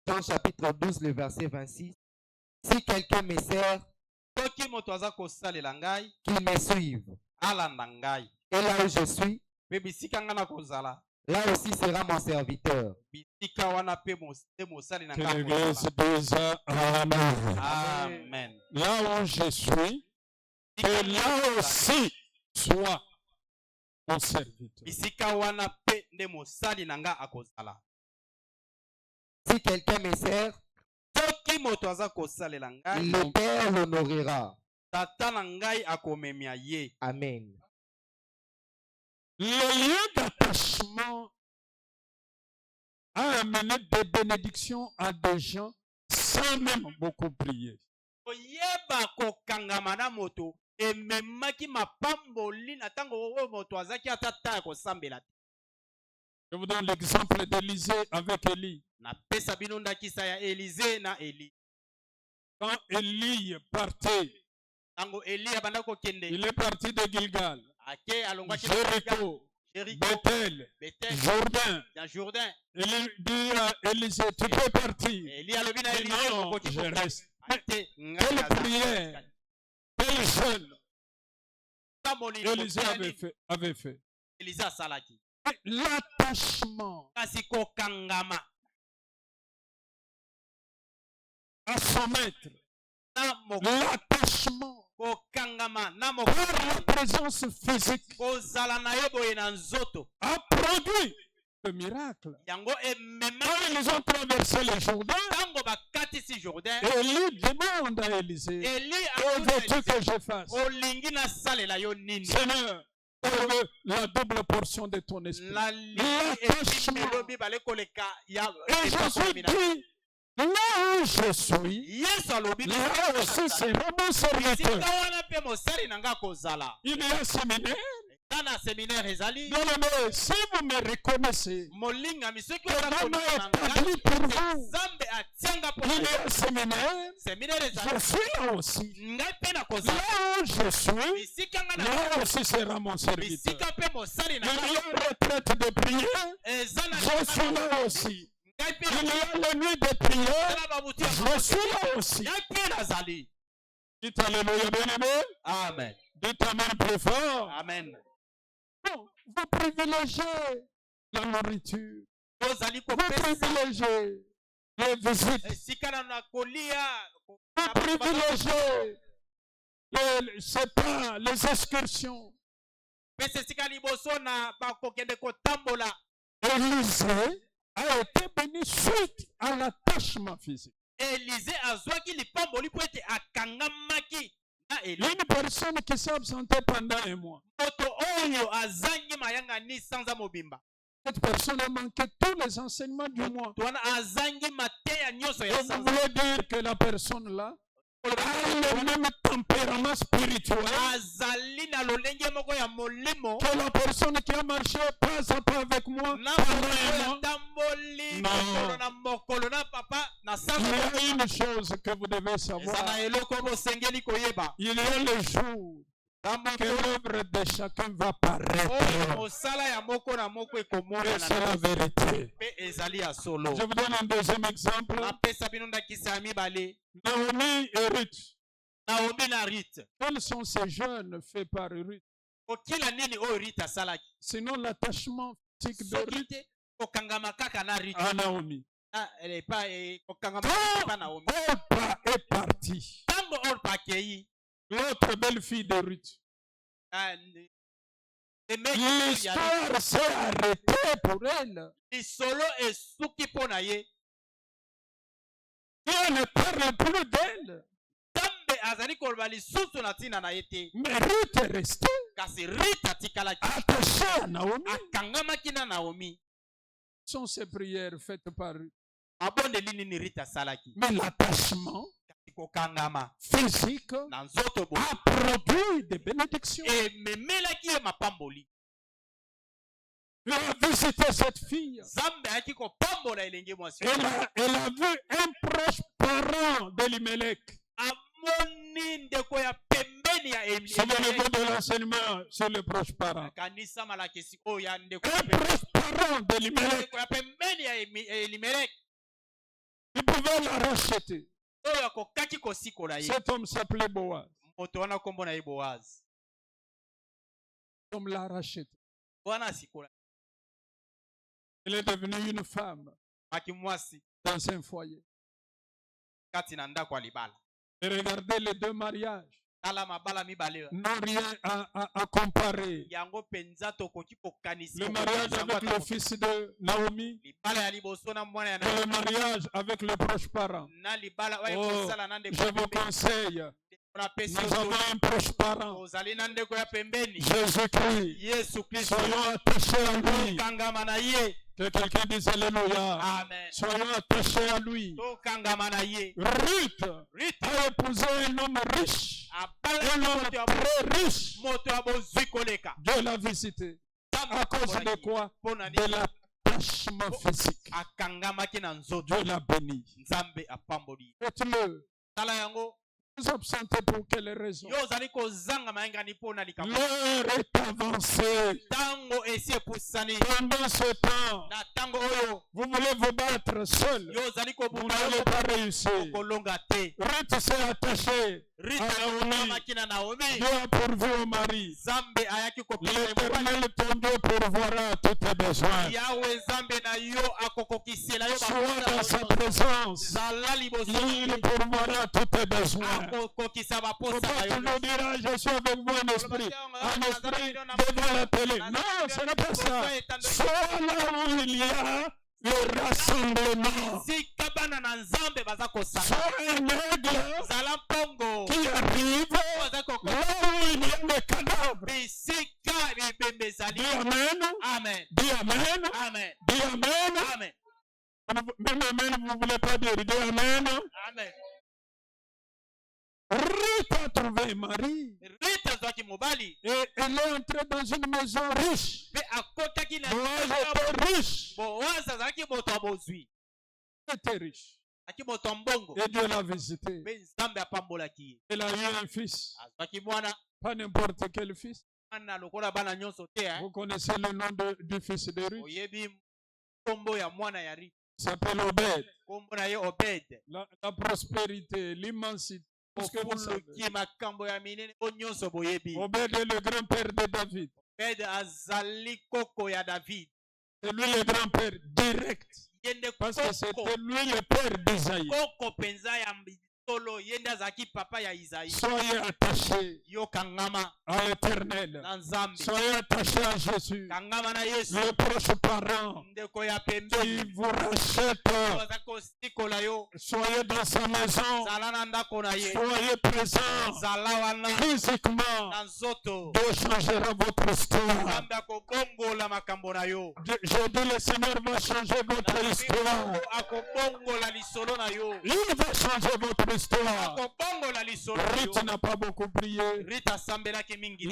Jean chapitre 12, le verset 26. Si quelqu'un me sert, qu'il me suive. Et là où je suis, là aussi sera mon serviteur. Que l'Église dise Amen. Amen. Là où je suis, et là aussi soit mon serviteur. Si quelqu'un me sert, le Père l'honorera. Amen. Le lien d'attachement a amené des bénédictions à des gens sans même beaucoup prier. Je vous donne l'exemple d'Élisée avec Élie. Quand Élie partait, il est parti de Gilgal, Jéricho, Bethel, Jourdain. Il dit à Élisée, tu peux partir. Il dit non, je reste. Quelle prière, quel jeûne Élisée avait fait. L'attachement à son maître, l'attachement par la présence physique a produit le miracle. Quand ils ont traversé le Jourdain, Élie demande à Élisée, que veux-tu que je fasse? Seigneur, la double portion de ton esprit. L'attachement. Et Jésus dit, là où je suis, là aussi c'est mon serviteur. pe mosali na nga kozala. Il y a séminaire. Tana séminaire ezali. Non, mais si vous me reconnaissez, Molinga misoki que oza Dieu kolingana m'a établi pour vous. Nzambe atianga po Il y a séminaire. séminaire Je ezali. suis là aussi. Ngai pe na kozala. Là où je suis, Bisika nga na là aussi sera mon serviteur. bisika pe mosali Il na y nga. a retraite de prière. Eza na Je suis là aussi. ngai pe Il y a les nuits de prière. na babuti ya Je suis là aussi. ngai pe nazali. Dites Alléluia, bien-aimé. Amen. Dites Amen plus fort. Amen. Non, vous privilégiez la nourriture. Tozali Vous kopesa privilégiez les visites. esika na kolia. Vous privilégiez c'est pas les excursions. Pesa esika liboso na bakokende kotambola. Élisée a été béni suite à l'attachement physique. Élisée azwaki lipamboli po ete akangamaki na Il y a Eli. une personne qui s'est absentée pendant un mois. Moto oyo azangi mayanga ni sanza mobimba. Cette personne a manqué tous les enseignements du mois. Twana azangi mateya nyonso Et ya vous sanza. voulez dire que la personne là a le même tempérament spirituel Azali na lolenge moko ya molimo. que la personne qui a marché pas à pas avec moi Na pendant un mois. tamboli Non. mokolo na mokolo na papa na Il sanza. y a une chose que vous devez Eza savoir. na eloko bosengeli koyeba. Il y a le jour Na que mokolo l'œuvre de chacun va oyo paraître. mosala ya moko na moko Et ekomona c'est la vérité. pe ezali ya solo. Je vous donne un deuxième exemple. Napesa bino ndakisa ya mibale. Naomi et Ruth. Naomi na Ruth. Quels sont ces jeunes faits par Ruth? Kokila nini oyo Ruth asalaki? Sinon l'attachement physique de Soki Ruth te kokangama kaka na Ruth. à Naomi. Kokangama pa Naomi. Orpa est parti. Tango Orpa akei. L'autre belle fille de Ruth. L'histoire s'est arrêtée pour elle. Lisolo esuki mpo na ye. Dieu ne parle plus d'elle. Nzambe azali koloba lisusu na ntina na ye te. Mais Ruth est restée Kasi Ruth atikalaki. attachée à Naomi. Akangamaki na Naomi. Ce sont ces prières faites par Ruth. Abondeli nini Ruth asalaki? Mais l'attachement Kasi kokangama physique na nzoto bo. a produit des bénédictions. Ememelaki ye mapamboli. Il a visité cette fille. Nzambe ayaki kopambola elenge mwasi. Elle a vu un proche parent d'Elimelech. Amoni ndeko ya pembeni ya Souvenez-vous de l'enseignement sur les proches parents. kanisa malakisi oyo ya ndeko Un proche parent d'Elimelech, ndeko ya pembeni ya Elimeleki il pouvait la racheter. oyo akokaki kosikola ye. Cet homme s'appelait Boaz. Moto wana kombo na ye Boaz. Cet homme l'a racheté. Wana asikola Elle est devenue une femme maki mwasi dans un foyer. kati na ndako ya libala. Et regardez les deux mariages. Tala mabala mibale N'ont rien à comparer. yango penza tokoki kokanisi Le mariage avec le fils de Naomi libala ya liboso na mwana ya et le mariage avec le proche parent. na libala oyo Oh, kosala na ndeko je vous conseille, napesi nous avons un proche parent, ozali na ndeko ya pembeni Jésus-Christ. Yesu Kristo. Soyons attachés à lui. Tokangama na ye. Que quelqu'un dise Alléluia. Amen. Soyons attachés à lui. Tokangama na ye. Ruth Ruth a épousé un homme riche, abala un homme moto ya très riche. moto ya bozwi koleka. Dieu l'a visité. À cause de quoi? De l'attachement physique. akangamaki na nzoto. Dieu l'a béni. Nzambe apamboli. Faites-le. Tala yango Vous absentez pour quelle raison? yo ozali kozanga mayangani mpo na likambo. L'heure est avancée. Ntango esi epusani Pendant ce temps, na ntango oyo vous voulez vous battre seul. yo ozali Vous kobunda n'allez pas réussir. kolonga te. Ruth s'est attachée Rita à Naomi. akangamaki na Naomi. Dieu a pourvu au mari. Nzambe ayaki kopesa L'Éternel ton Dieu pourvoira tous tes besoins. Yahweh Nzambe na yo akokokisela yo Sois dans sa présence. zala liboso Il pourvoira tous tes besoins. akokokisa Faut baposa pas na yo. toujours dire, je suis avec vous en esprit. En esprit, devant la télé. Non, ce n'est pas ça. Sois là où il y a le rassemblement. Zika bana na Nzambe baza kosala. Sois un aigle Zala mpongo. qui arrive Baza là koko. où il y a le cadavre. Bisika bibembe zali. Dis Amen. Amen. Dis Amen. Amen. Dis Amen. Amen. Même Amen, vous ne voulez pas dire. Dis Amen. Amen. Ruth a trouvé Marie. Ruth azwaki mobali Et elle est entrée dans une maison riche. mpe akotaki na Boaz était riche. Boaz azalaki moto ya bozwi Elle était riche. aki moto ya mbongo Et Dieu l'a visité. mpe nzambe apambolaki ye Elle a eu un fils. azwaki mwana Pas n'importe quel fils. mwana lokola bana nyonso te Vous connaissez le nom du fils de Ruth. oyebi nkombo ya mwana ya Ruth Il s'appelle Obed. nkombo na ye Obed La prospérité, l'immensité. Tout ce que vous savez. ofuluki makambo ya minene o nyonso boyebi Obed est le grand-père de David. Obed azali koko ya David C'est lui le grand-père direct. ye nde Parce que koko c'était lui le père d'Isaïe. koko mpenza ya solo ye nde azalaki papa ya Isaïe Soyez attachés yo kangama à l'Éternel. na nzambe Soyez attachés à Jésus, kangama na Yesu le proche parent ndeko ya qui pembeni vous rachète. aza kosikola yo Soyez dans sa maison. zala na ndako na ye Soyez présents zala wana physiquement. na nzoto Dieu changera votre histoire. nzambe akobongola makambo na yo Je dis le Seigneur va changer votre histoire. akobongola lisolo na yo Il va changer votre histoire. akobongola lisolo na Ruth yo n'a pas beaucoup prié. Rita asambelaki mingi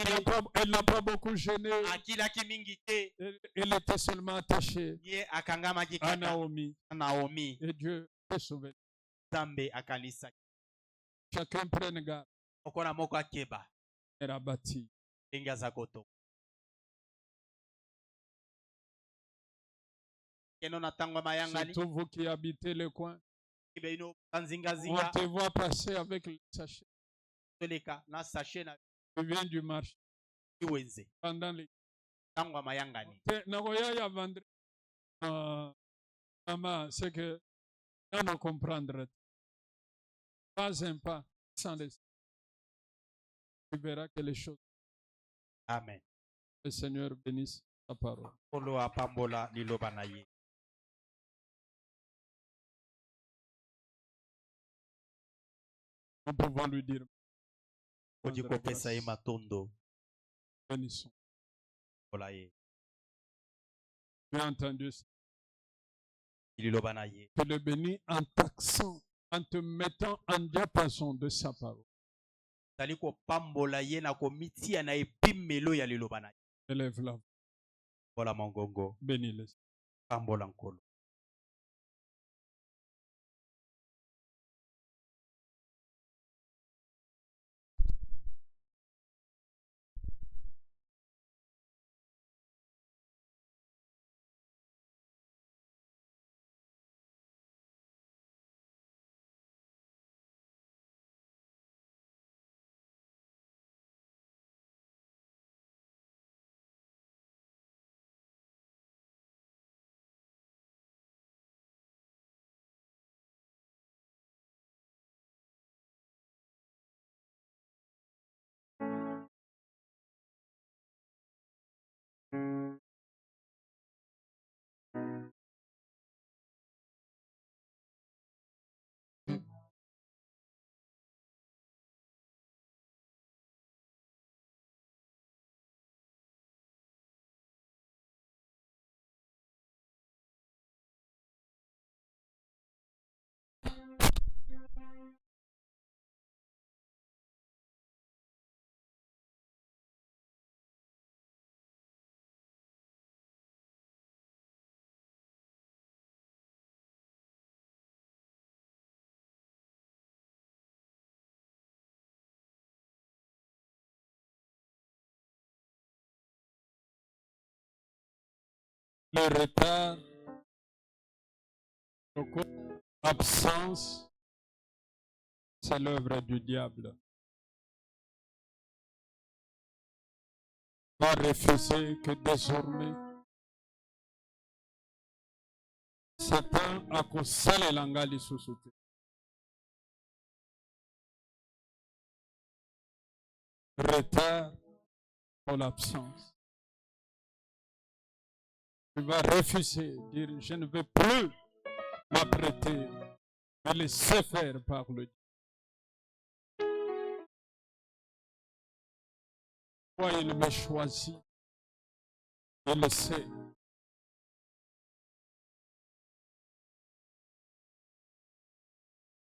Elle n'a pas beaucoup gêné. akilaki mingi te Elle était seulement attachée ye akangamaki à kaka Naomi. Naomi Et Dieu est sauvé. nzambe akalisaki Chacun prenne garde. moko na moko akeba Elle a bâti. ndenge aza koto keno na ntango ya mayangani Surtout vous qui habitez le coin. bino On banzingazinga te voit passer avec le sachet. toleka na sachet na Tu viens du marché. wenze Pendant les. ntango ya mayangani Nagoya ya vendre. Maman, c'est que on ne comprendre pas un pas sans les. Tu verras que les choses. amen Le Seigneur bénisse sa parole. kolo apambola liloba na ye Nous pouvons lui dire. odi kopesa ye matondo Bénissons. kola ye Tu as entendu ça. liloba na ye Tu le bénis en taxant, en te mettant en diapason de sa parole. zali kopambola ye na komitia na epimelo ya liloba na ye Élève la voix. kola mongongo Bénis-le. pambola nkolo Le retard, l'absence, c'est l'œuvre du diable. Va refuser que désormais, Satan a kosalela nga lisusu te. Retard pour l'absence. Tu vas refuser, dire je ne veux plus m'apprêter, mais laisser faire par le Dieu. Pourquoi il me choisit? Il le sait.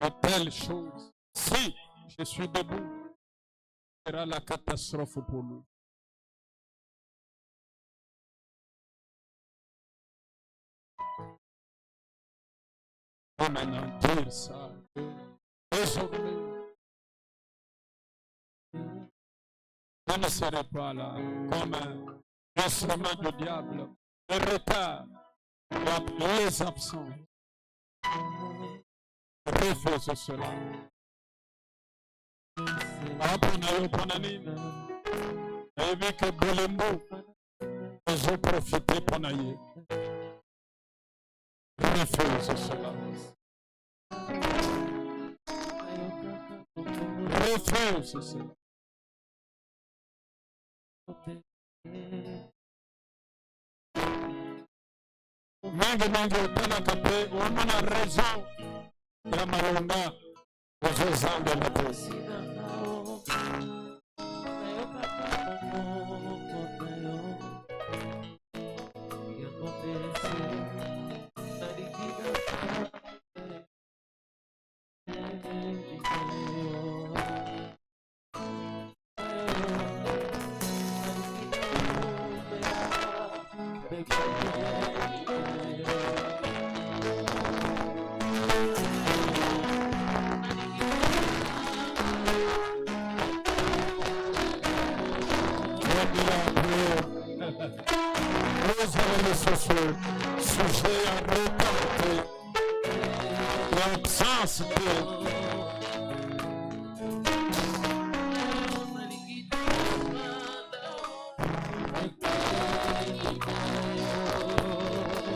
De telles choses, si je suis debout, sera la catastrophe pour lui. Et maintenant, dire ça. Désormais, je ne serai pas là comme un instrument du diable. Le retard, les absents. Refuse cela. Et vu que Bolembo, ils ont profité pour naïe. Refuse cela. Refuse cela. Mingi utalaka pe wana raison ya malonga uzozanga na pesi. Sujet à retarder l'absence de